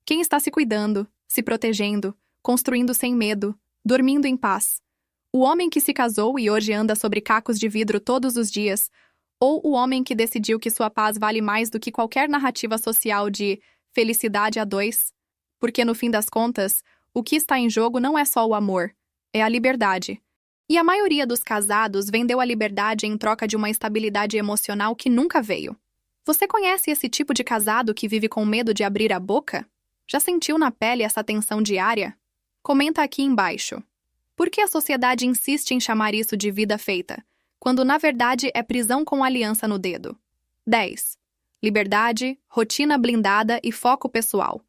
Quem está se cuidando, se protegendo, construindo sem medo, dormindo em paz? O homem que se casou e hoje anda sobre cacos de vidro todos os dias, ou o homem que decidiu que sua paz vale mais do que qualquer narrativa social de felicidade a dois? Porque, no fim das contas, o que está em jogo não é só o amor, é a liberdade. E a maioria dos casados vendeu a liberdade em troca de uma estabilidade emocional que nunca veio. Você conhece esse tipo de casado que vive com medo de abrir a boca? Já sentiu na pele essa tensão diária? Comenta aqui embaixo. Por que a sociedade insiste em chamar isso de vida feita, quando na verdade é prisão com aliança no dedo? 10. Liberdade, rotina blindada e foco pessoal.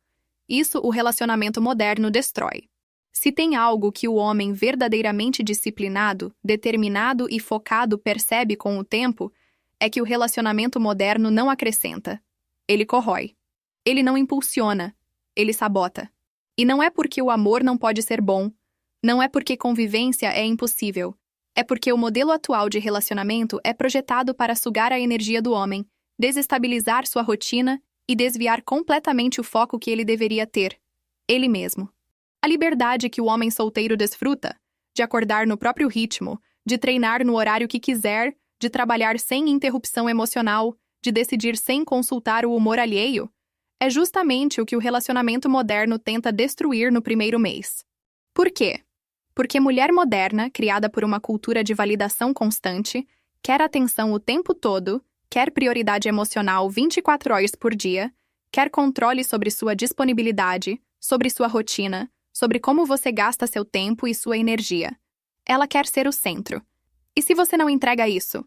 Isso o relacionamento moderno destrói. Se tem algo que o homem verdadeiramente disciplinado, determinado e focado percebe com o tempo, é que o relacionamento moderno não acrescenta. Ele corrói. Ele não impulsiona. Ele sabota. E não é porque o amor não pode ser bom, não é porque convivência é impossível. É porque o modelo atual de relacionamento é projetado para sugar a energia do homem, desestabilizar sua rotina e desviar completamente o foco que ele deveria ter, ele mesmo. A liberdade que o homem solteiro desfruta, de acordar no próprio ritmo, de treinar no horário que quiser, de trabalhar sem interrupção emocional, de decidir sem consultar o humor alheio, é justamente o que o relacionamento moderno tenta destruir no primeiro mês. Por quê? Porque mulher moderna, criada por uma cultura de validação constante, quer atenção o tempo todo, quer prioridade emocional 24 horas por dia, quer controle sobre sua disponibilidade, sobre sua rotina, sobre como você gasta seu tempo e sua energia. Ela quer ser o centro. E se você não entrega isso?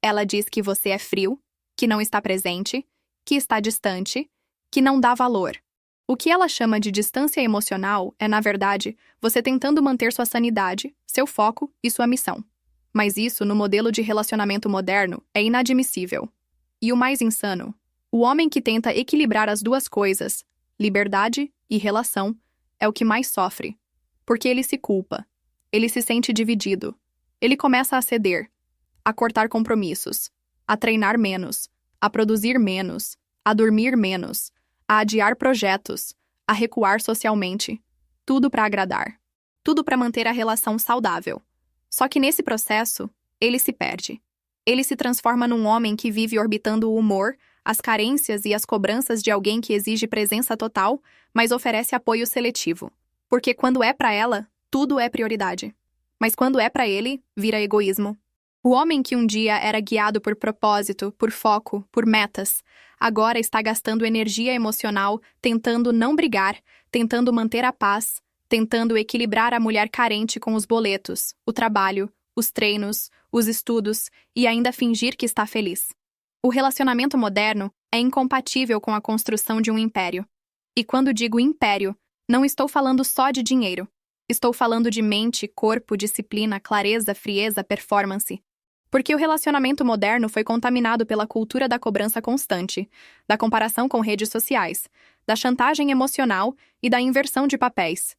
Ela diz que você é frio, que não está presente, que está distante, que não dá valor. O que ela chama de distância emocional é, na verdade, você tentando manter sua sanidade, seu foco e sua missão. Mas isso, no modelo de relacionamento moderno, é inadmissível. E o mais insano, o homem que tenta equilibrar as duas coisas, liberdade e relação, é o que mais sofre. Porque ele se culpa. Ele se sente dividido. Ele começa a ceder, a cortar compromissos, a treinar menos, a produzir menos, a dormir menos, a adiar projetos, a recuar socialmente. Tudo para agradar. Tudo para manter a relação saudável. Só que nesse processo, ele se perde. Ele se transforma num homem que vive orbitando o humor, as carências e as cobranças de alguém que exige presença total, mas oferece apoio seletivo. Porque quando é para ela, tudo é prioridade. Mas quando é para ele, vira egoísmo. O homem que um dia era guiado por propósito, por foco, por metas, agora está gastando energia emocional tentando não brigar, tentando manter a paz, tentando equilibrar a mulher carente com os boletos, o trabalho, os treinos, os estudos e ainda fingir que está feliz. O relacionamento moderno é incompatível com a construção de um império. E quando digo império, não estou falando só de dinheiro. Estou falando de mente, corpo, disciplina, clareza, frieza, performance. Porque o relacionamento moderno foi contaminado pela cultura da cobrança constante, da comparação com redes sociais, da chantagem emocional e da inversão de papéis.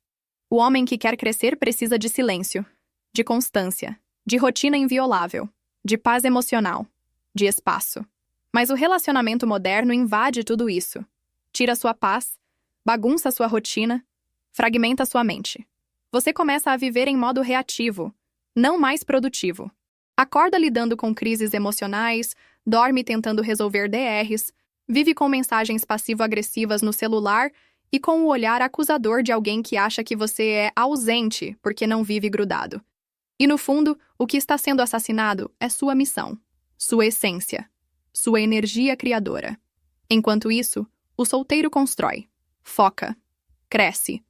O homem que quer crescer precisa de silêncio, de constância, de rotina inviolável, de paz emocional, de espaço. Mas o relacionamento moderno invade tudo isso. Tira sua paz, bagunça sua rotina, fragmenta sua mente. Você começa a viver em modo reativo, não mais produtivo. Acorda lidando com crises emocionais, dorme tentando resolver DRs, vive com mensagens passivo-agressivas no celular e com o olhar acusador de alguém que acha que você é ausente porque não vive grudado. E no fundo, o que está sendo assassinado é sua missão, sua essência, sua energia criadora. Enquanto isso, o solteiro constrói, foca, cresce.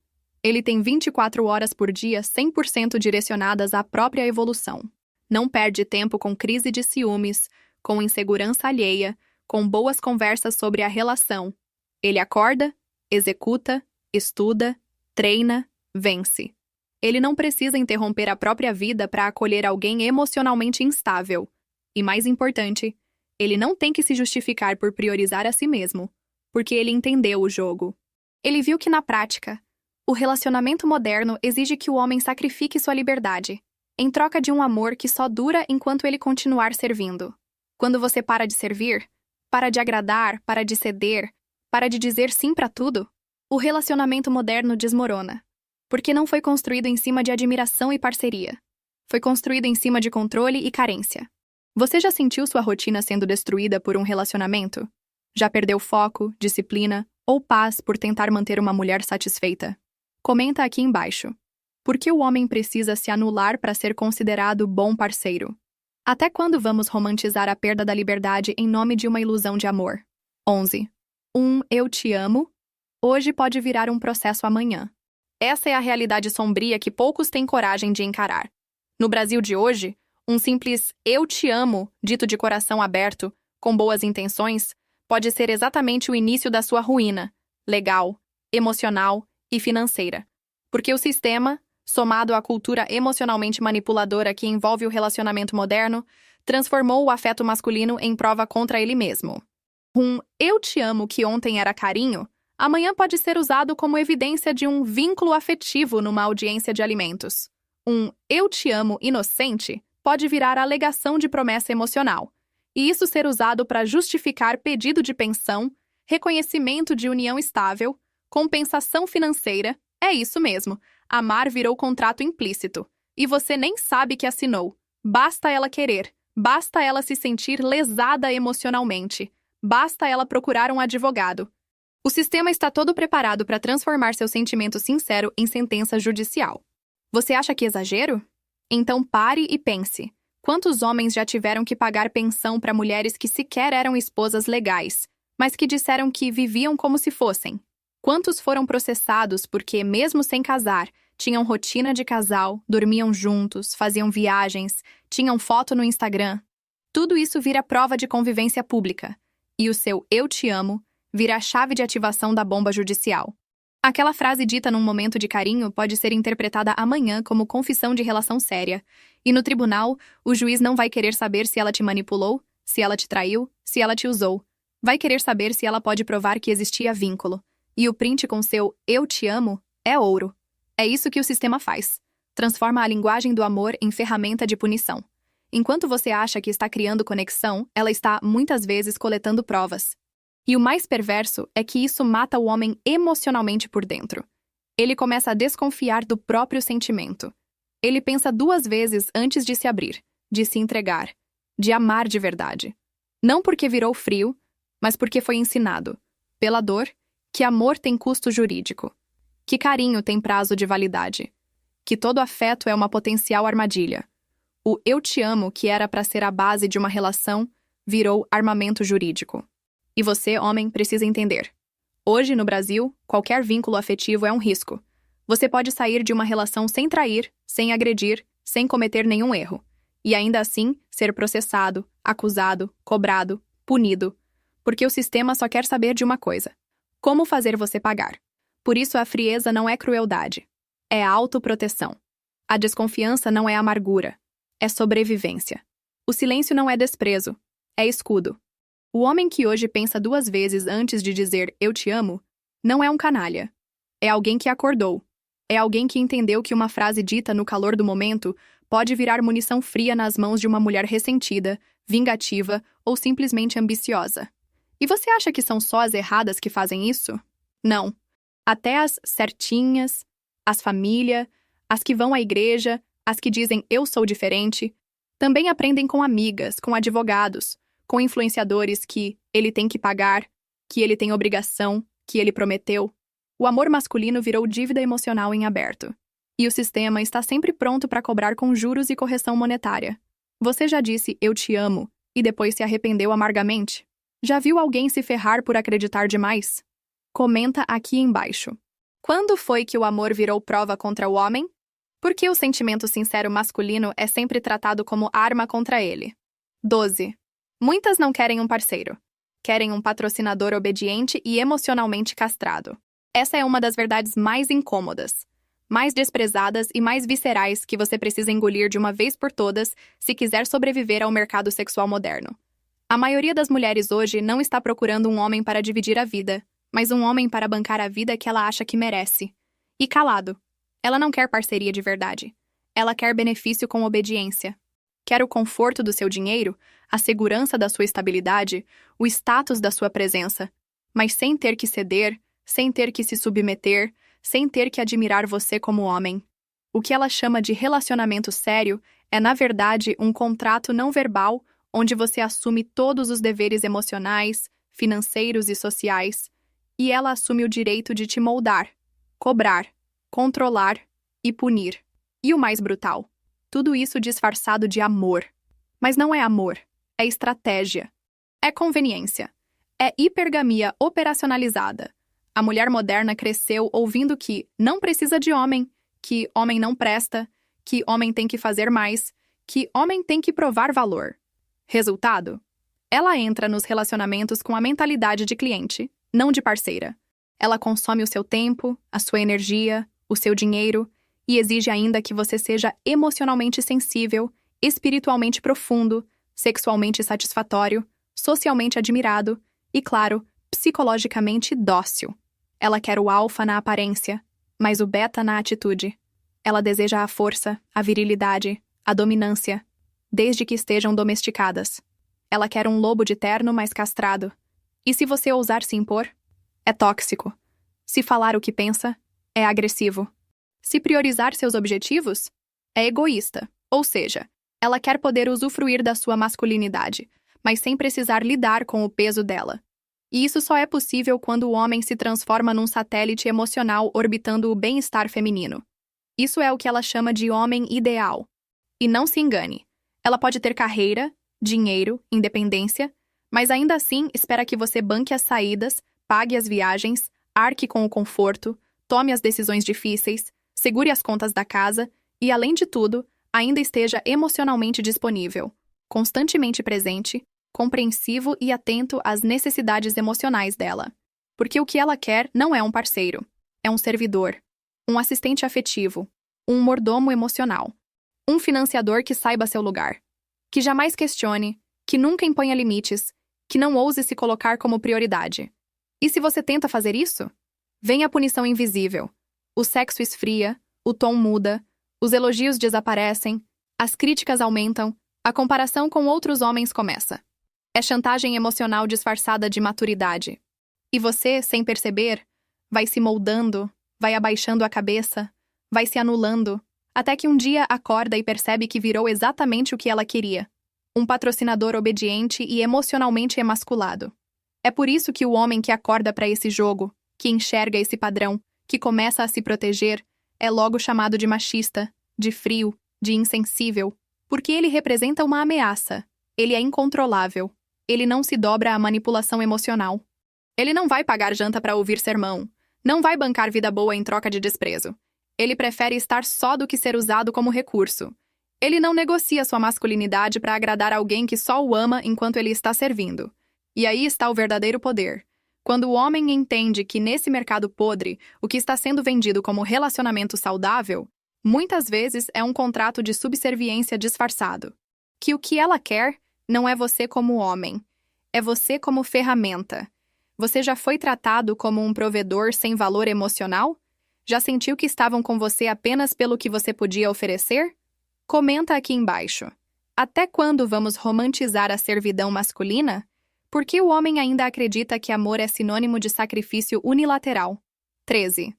Ele tem 24 horas por dia 100% direcionadas à própria evolução. Não perde tempo com crise de ciúmes, com insegurança alheia, com boas conversas sobre a relação. Ele acorda, executa, estuda, treina, vence. Ele não precisa interromper a própria vida para acolher alguém emocionalmente instável. E mais importante, ele não tem que se justificar por priorizar a si mesmo, porque ele entendeu o jogo. Ele viu que, na prática, o relacionamento moderno exige que o homem sacrifique sua liberdade, em troca de um amor que só dura enquanto ele continuar servindo. Quando você para de servir, para de agradar, para de ceder, para de dizer sim para tudo, o relacionamento moderno desmorona. Porque não foi construído em cima de admiração e parceria. Foi construído em cima de controle e carência. Você já sentiu sua rotina sendo destruída por um relacionamento? Já perdeu foco, disciplina ou paz por tentar manter uma mulher satisfeita? Comenta aqui embaixo. Por que o homem precisa se anular para ser considerado bom parceiro? Até quando vamos romantizar a perda da liberdade em nome de uma ilusão de amor? 11. Eu te amo, hoje pode virar um processo amanhã. Essa é a realidade sombria que poucos têm coragem de encarar. No Brasil de hoje, um simples eu te amo, dito de coração aberto, com boas intenções, pode ser exatamente o início da sua ruína, legal, emocional e financeira. Porque o sistema, somado à cultura emocionalmente manipuladora que envolve o relacionamento moderno, transformou o afeto masculino em prova contra ele mesmo. Eu te amo que ontem era carinho, amanhã pode ser usado como evidência de um vínculo afetivo numa audiência de alimentos. Eu te amo inocente pode virar alegação de promessa emocional, e isso ser usado para justificar pedido de pensão, reconhecimento de união estável, compensação financeira. É isso mesmo, amar virou contrato implícito, e você nem sabe que assinou. Basta ela querer, basta ela se sentir lesada emocionalmente, basta ela procurar um advogado. O sistema está todo preparado para transformar seu sentimento sincero em sentença judicial. Você acha que exagero? Então pare e pense. Quantos homens já tiveram que pagar pensão para mulheres que sequer eram esposas legais, mas que disseram que viviam como se fossem? Quantos foram processados porque, mesmo sem casar, tinham rotina de casal, dormiam juntos, faziam viagens, tinham foto no Instagram? Tudo isso vira prova de convivência pública. E o seu "eu te amo" vira a chave de ativação da bomba judicial. Aquela frase dita num momento de carinho pode ser interpretada amanhã como confissão de relação séria. E no tribunal, o juiz não vai querer saber se ela te manipulou, se ela te traiu, se ela te usou. Vai querer saber se ela pode provar que existia vínculo. E o print com seu "eu te amo" é ouro. É isso que o sistema faz. Transforma a linguagem do amor em ferramenta de punição. Enquanto você acha que está criando conexão, ela está, muitas vezes, coletando provas. E o mais perverso é que isso mata o homem emocionalmente por dentro. Ele começa a desconfiar do próprio sentimento. Ele pensa 2 vezes antes de se abrir, de se entregar, de amar de verdade. Não porque virou frio, mas porque foi ensinado, pela dor, que amor tem custo jurídico, que carinho tem prazo de validade, que todo afeto é uma potencial armadilha. O "eu te amo", que era para ser a base de uma relação, virou armamento jurídico. E você, homem, precisa entender. Hoje, no Brasil, qualquer vínculo afetivo é um risco. Você pode sair de uma relação sem trair, sem agredir, sem cometer nenhum erro. E ainda assim, ser processado, acusado, cobrado, punido. Porque o sistema só quer saber de uma coisa: como fazer você pagar. Por isso a frieza não é crueldade. É autoproteção. A desconfiança não é amargura. É sobrevivência. O silêncio não é desprezo. É escudo. O homem que hoje pensa 2 vezes antes de dizer "eu te amo" não é um canalha. É alguém que acordou. É alguém que entendeu que uma frase dita no calor do momento pode virar munição fria nas mãos de uma mulher ressentida, vingativa ou simplesmente ambiciosa. E você acha que são só as erradas que fazem isso? Não. Até as certinhas, as família, as que vão à igreja, as que dizem "eu sou diferente", também aprendem com amigas, com advogados, com influenciadores que ele tem que pagar, que ele tem obrigação, que ele prometeu. O amor masculino virou dívida emocional em aberto. E o sistema está sempre pronto para cobrar com juros e correção monetária. Você já disse "eu te amo" e depois se arrependeu amargamente? Já viu alguém se ferrar por acreditar demais? Comenta aqui embaixo. Quando foi que o amor virou prova contra o homem? Por que o sentimento sincero masculino é sempre tratado como arma contra ele? 12. Muitas não querem um parceiro. Querem um patrocinador obediente e emocionalmente castrado. Essa é uma das verdades mais incômodas, mais desprezadas e mais viscerais que você precisa engolir de uma vez por todas se quiser sobreviver ao mercado sexual moderno. A maioria das mulheres hoje não está procurando um homem para dividir a vida, mas um homem para bancar a vida que ela acha que merece. E calado. Ela não quer parceria de verdade. Ela quer benefício com obediência. Quer o conforto do seu dinheiro, a segurança da sua estabilidade, o status da sua presença, mas sem ter que ceder, sem ter que se submeter, sem ter que admirar você como homem. O que ela chama de relacionamento sério é, na verdade, um contrato não verbal onde você assume todos os deveres emocionais, financeiros e sociais, e ela assume o direito de te moldar, cobrar, controlar e punir. E o mais brutal, tudo isso disfarçado de amor. Mas não é amor, é estratégia. É conveniência. É hipergamia operacionalizada. A mulher moderna cresceu ouvindo que não precisa de homem, que homem não presta, que homem tem que fazer mais, que homem tem que provar valor. Resultado? Ela entra nos relacionamentos com a mentalidade de cliente, não de parceira. Ela consome o seu tempo, a sua energia, o seu dinheiro e exige ainda que você seja emocionalmente sensível, espiritualmente profundo, sexualmente satisfatório, socialmente admirado e, claro, psicologicamente dócil. Ela quer o alfa na aparência, mas o beta na atitude. Ela deseja a força, a virilidade, a dominância, desde que estejam domesticadas. Ela quer um lobo de terno, mas castrado. E se você ousar se impor, é tóxico. Se falar o que pensa, é agressivo. Se priorizar seus objetivos, é egoísta. Ou seja, ela quer poder usufruir da sua masculinidade, mas sem precisar lidar com o peso dela. E isso só é possível quando o homem se transforma num satélite emocional orbitando o bem-estar feminino. Isso é o que ela chama de homem ideal. E não se engane, ela pode ter carreira, dinheiro, independência, mas ainda assim espera que você banque as saídas, pague as viagens, arque com o conforto, tome as decisões difíceis, segure as contas da casa e, além de tudo, ainda esteja emocionalmente disponível, constantemente presente, compreensivo e atento às necessidades emocionais dela. Porque o que ela quer não é um parceiro, é um servidor, um assistente afetivo, um mordomo emocional, um financiador que saiba seu lugar, que jamais questione, que nunca imponha limites, que não ouse se colocar como prioridade. E se você tenta fazer isso? Vem a punição invisível. O sexo esfria, o tom muda, os elogios desaparecem, as críticas aumentam, a comparação com outros homens começa. É chantagem emocional disfarçada de maturidade. E você, sem perceber, vai se moldando, vai abaixando a cabeça, vai se anulando, até que um dia acorda e percebe que virou exatamente o que ela queria. Um patrocinador obediente e emocionalmente emasculado. É por isso que o homem que acorda para esse jogo, que enxerga esse padrão, que começa a se proteger, é logo chamado de machista, de frio, de insensível, porque ele representa uma ameaça. Ele é incontrolável. Ele não se dobra à manipulação emocional. Ele não vai pagar janta para ouvir sermão. Não vai bancar vida boa em troca de desprezo. Ele prefere estar só do que ser usado como recurso. Ele não negocia sua masculinidade para agradar alguém que só o ama enquanto ele está servindo. E aí está o verdadeiro poder. Quando o homem entende que nesse mercado podre, o que está sendo vendido como relacionamento saudável, muitas vezes é um contrato de subserviência disfarçado. Que o que ela quer não é você como homem, é você como ferramenta. Você já foi tratado como um provedor sem valor emocional? Já sentiu que estavam com você apenas pelo que você podia oferecer? Comenta aqui embaixo. Até quando vamos romantizar a servidão masculina? Por que o homem ainda acredita que amor é sinônimo de sacrifício unilateral? 13.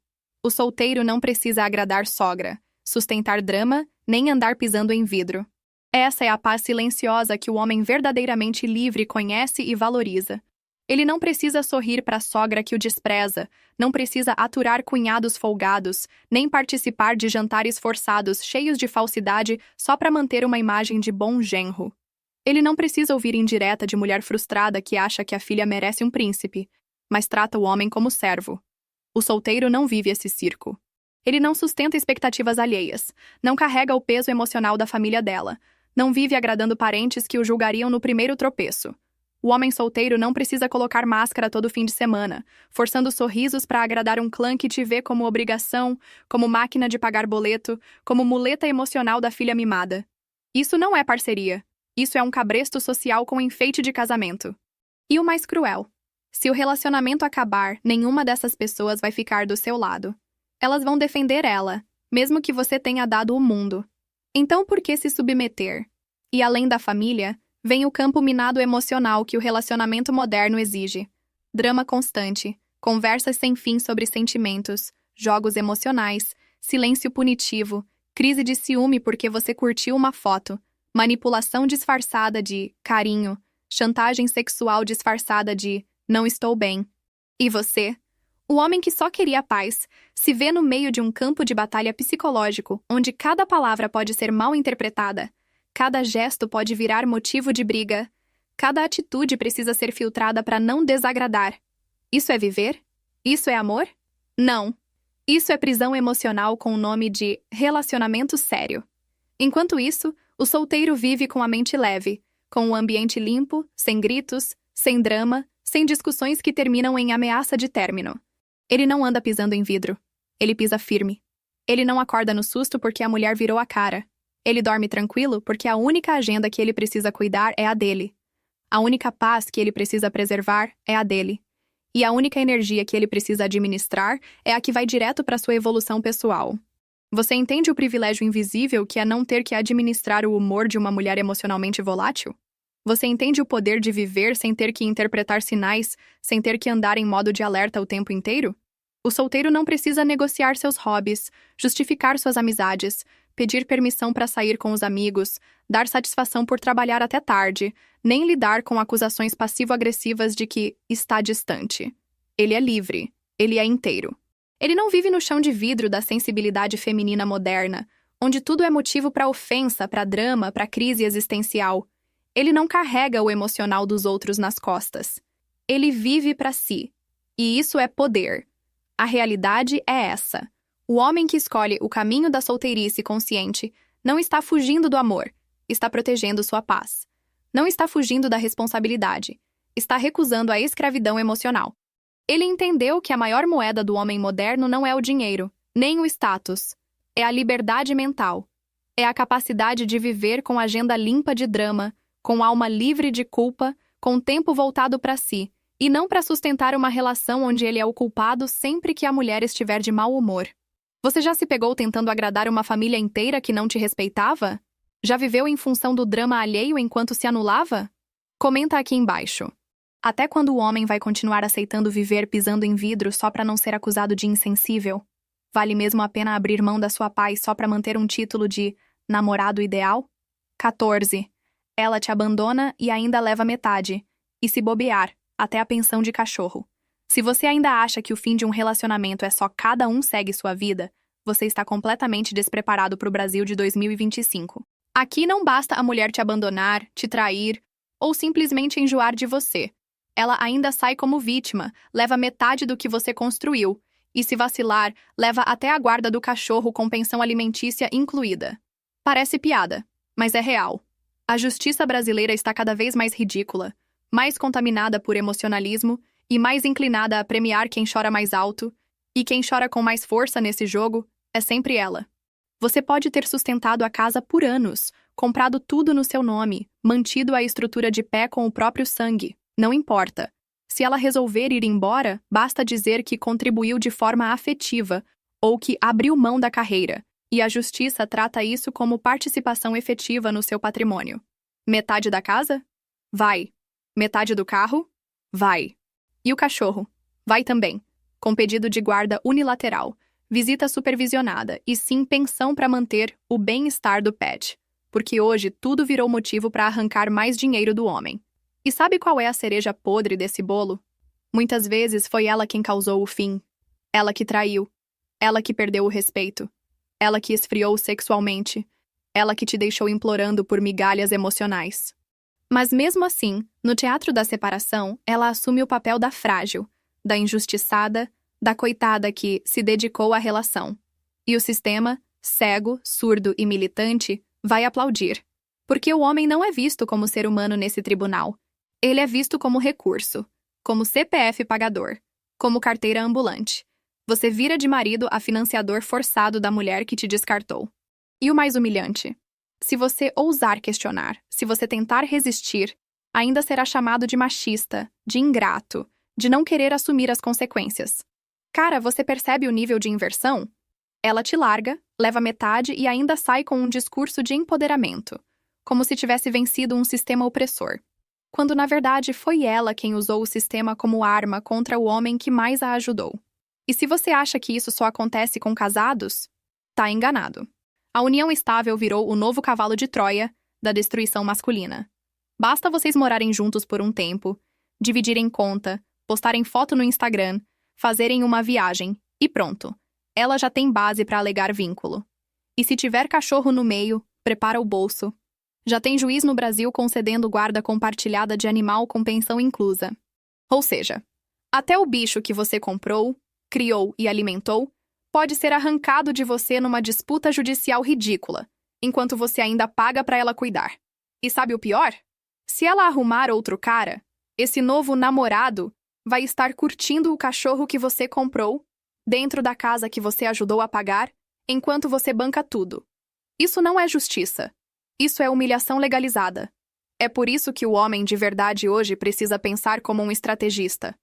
O solteiro não precisa agradar sogra, sustentar drama, nem andar pisando em vidro. Essa é a paz silenciosa que o homem verdadeiramente livre conhece e valoriza. Ele não precisa sorrir para a sogra que o despreza, não precisa aturar cunhados folgados, nem participar de jantares forçados cheios de falsidade só para manter uma imagem de bom genro. Ele não precisa ouvir indireta de mulher frustrada que acha que a filha merece um príncipe, mas trata o homem como servo. O solteiro não vive esse circo. Ele não sustenta expectativas alheias, não carrega o peso emocional da família dela, não vive agradando parentes que o julgariam no primeiro tropeço. O homem solteiro não precisa colocar máscara todo fim de semana, forçando sorrisos para agradar um clã que te vê como obrigação, como máquina de pagar boleto, como muleta emocional da filha mimada. Isso não é parceria. Isso é um cabresto social com enfeite de casamento. E o mais cruel: se o relacionamento acabar, nenhuma dessas pessoas vai ficar do seu lado. Elas vão defender ela, mesmo que você tenha dado o mundo. Então por que se submeter? E além da família, vem o campo minado emocional que o relacionamento moderno exige. Drama constante, conversas sem fim sobre sentimentos, jogos emocionais, silêncio punitivo, crise de ciúme porque você curtiu uma foto, manipulação disfarçada de carinho, chantagem sexual disfarçada de não estou bem. E você? O homem que só queria paz se vê no meio de um campo de batalha psicológico onde cada palavra pode ser mal interpretada. Cada gesto pode virar motivo de briga. Cada atitude precisa ser filtrada para não desagradar. Isso é viver? Isso é amor? Não. Isso é prisão emocional com o nome de relacionamento sério. Enquanto isso, o solteiro vive com a mente leve, com o ambiente limpo, sem gritos, sem drama, sem discussões que terminam em ameaça de término. Ele não anda pisando em vidro. Ele pisa firme. Ele não acorda no susto porque a mulher virou a cara. Ele dorme tranquilo porque a única agenda que ele precisa cuidar é a dele. A única paz que ele precisa preservar é a dele. E a única energia que ele precisa administrar é a que vai direto para sua evolução pessoal. Você entende o privilégio invisível que é não ter que administrar o humor de uma mulher emocionalmente volátil? Você entende o poder de viver sem ter que interpretar sinais, sem ter que andar em modo de alerta o tempo inteiro? O solteiro não precisa negociar seus hobbies, justificar suas amizades, pedir permissão para sair com os amigos, dar satisfação por trabalhar até tarde, nem lidar com acusações passivo-agressivas de que está distante. Ele é livre. Ele é inteiro. Ele não vive no chão de vidro da sensibilidade feminina moderna, onde tudo é motivo para ofensa, para drama, para crise existencial. Ele não carrega o emocional dos outros nas costas. Ele vive para si. E isso é poder. A realidade é essa. O homem que escolhe o caminho da solteirice consciente não está fugindo do amor, está protegendo sua paz. Não está fugindo da responsabilidade, está recusando a escravidão emocional. Ele entendeu que a maior moeda do homem moderno não é o dinheiro, nem o status. É a liberdade mental. É a capacidade de viver com agenda limpa de drama, com alma livre de culpa, com tempo voltado para si, e não para sustentar uma relação onde ele é o culpado sempre que a mulher estiver de mau humor. Você já se pegou tentando agradar uma família inteira que não te respeitava? Já viveu em função do drama alheio enquanto se anulava? Comenta aqui embaixo. Até quando o homem vai continuar aceitando viver pisando em vidro só para não ser acusado de insensível? Vale mesmo a pena abrir mão da sua paz só para manter um título de namorado ideal? 14. Ela te abandona e ainda leva metade. E se bobear, até a pensão de cachorro. Se você ainda acha que o fim de um relacionamento é só cada um segue sua vida, você está completamente despreparado para o Brasil de 2025. Aqui não basta a mulher te abandonar, te trair ou simplesmente enjoar de você. Ela ainda sai como vítima, leva metade do que você construiu, e se vacilar, leva até a guarda do cachorro com pensão alimentícia incluída. Parece piada, mas é real. A justiça brasileira está cada vez mais ridícula, mais contaminada por emocionalismo e mais inclinada a premiar quem chora mais alto, e quem chora com mais força nesse jogo é sempre ela. Você pode ter sustentado a casa por anos, comprado tudo no seu nome, mantido a estrutura de pé com o próprio sangue. Não importa. Se ela resolver ir embora, basta dizer que contribuiu de forma afetiva ou que abriu mão da carreira, e a justiça trata isso como participação efetiva no seu patrimônio. Metade da casa? Vai. Metade do carro? Vai. E o cachorro? Vai também, com pedido de guarda unilateral, visita supervisionada e sim pensão para manter o bem-estar do pet, porque hoje tudo virou motivo para arrancar mais dinheiro do homem. E sabe qual é a cereja podre desse bolo? Muitas vezes foi ela quem causou o fim. Ela que traiu. Ela que perdeu o respeito. Ela que esfriou sexualmente. Ela que te deixou implorando por migalhas emocionais. Mas mesmo assim, no teatro da separação, ela assume o papel da frágil, da injustiçada, da coitada que se dedicou à relação. E o sistema, cego, surdo e militante, vai aplaudir. Porque o homem não é visto como ser humano nesse tribunal. Ele é visto como recurso, como CPF pagador, como carteira ambulante. Você vira de marido a financiador forçado da mulher que te descartou. E o mais humilhante? Se você ousar questionar, se você tentar resistir, ainda será chamado de machista, de ingrato, de não querer assumir as consequências. Cara, você percebe o nível de inversão? Ela te larga, leva metade e ainda sai com um discurso de empoderamento, como se tivesse vencido um sistema opressor. Quando na verdade foi ela quem usou o sistema como arma contra o homem que mais a ajudou. E se você acha que isso só acontece com casados, tá enganado. A união estável virou o novo cavalo de Troia da destruição masculina. Basta vocês morarem juntos por um tempo, dividirem conta, postarem foto no Instagram, fazerem uma viagem e pronto. Ela já tem base para alegar vínculo. E se tiver cachorro no meio, prepara o bolso. Já tem juiz no Brasil concedendo guarda compartilhada de animal com pensão inclusa. Ou seja, até o bicho que você comprou, criou e alimentou pode ser arrancado de você numa disputa judicial ridícula, enquanto você ainda paga para ela cuidar. E sabe o pior? Se ela arrumar outro cara, esse novo namorado vai estar curtindo o cachorro que você comprou, dentro da casa que você ajudou a pagar, enquanto você banca tudo. Isso não é justiça. Isso é humilhação legalizada. É por isso que o homem de verdade hoje precisa pensar como um estrategista.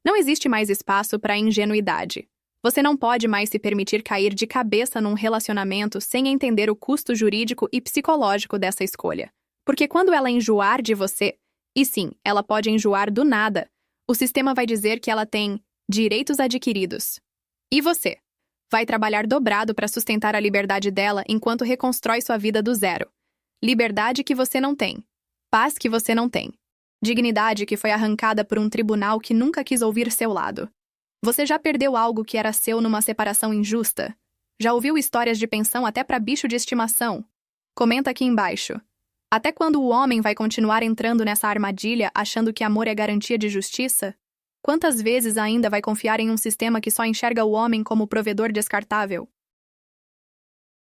Não existe mais espaço para ingenuidade. Você não pode mais se permitir cair de cabeça num relacionamento sem entender o custo jurídico e psicológico dessa escolha. Porque quando ela enjoar de você, e sim, ela pode enjoar do nada, o sistema vai dizer que ela tem direitos adquiridos. E você? Vai trabalhar dobrado para sustentar a liberdade dela enquanto reconstrói sua vida do zero. Liberdade que você não tem. Paz que você não tem. Dignidade que foi arrancada por um tribunal que nunca quis ouvir seu lado. Você já perdeu algo que era seu numa separação injusta? Já ouviu histórias de pensão até para bicho de estimação? Comenta aqui embaixo. Até quando o homem vai continuar entrando nessa armadilha achando que amor é garantia de justiça? Quantas vezes ainda vai confiar em um sistema que só enxerga o homem como provedor descartável?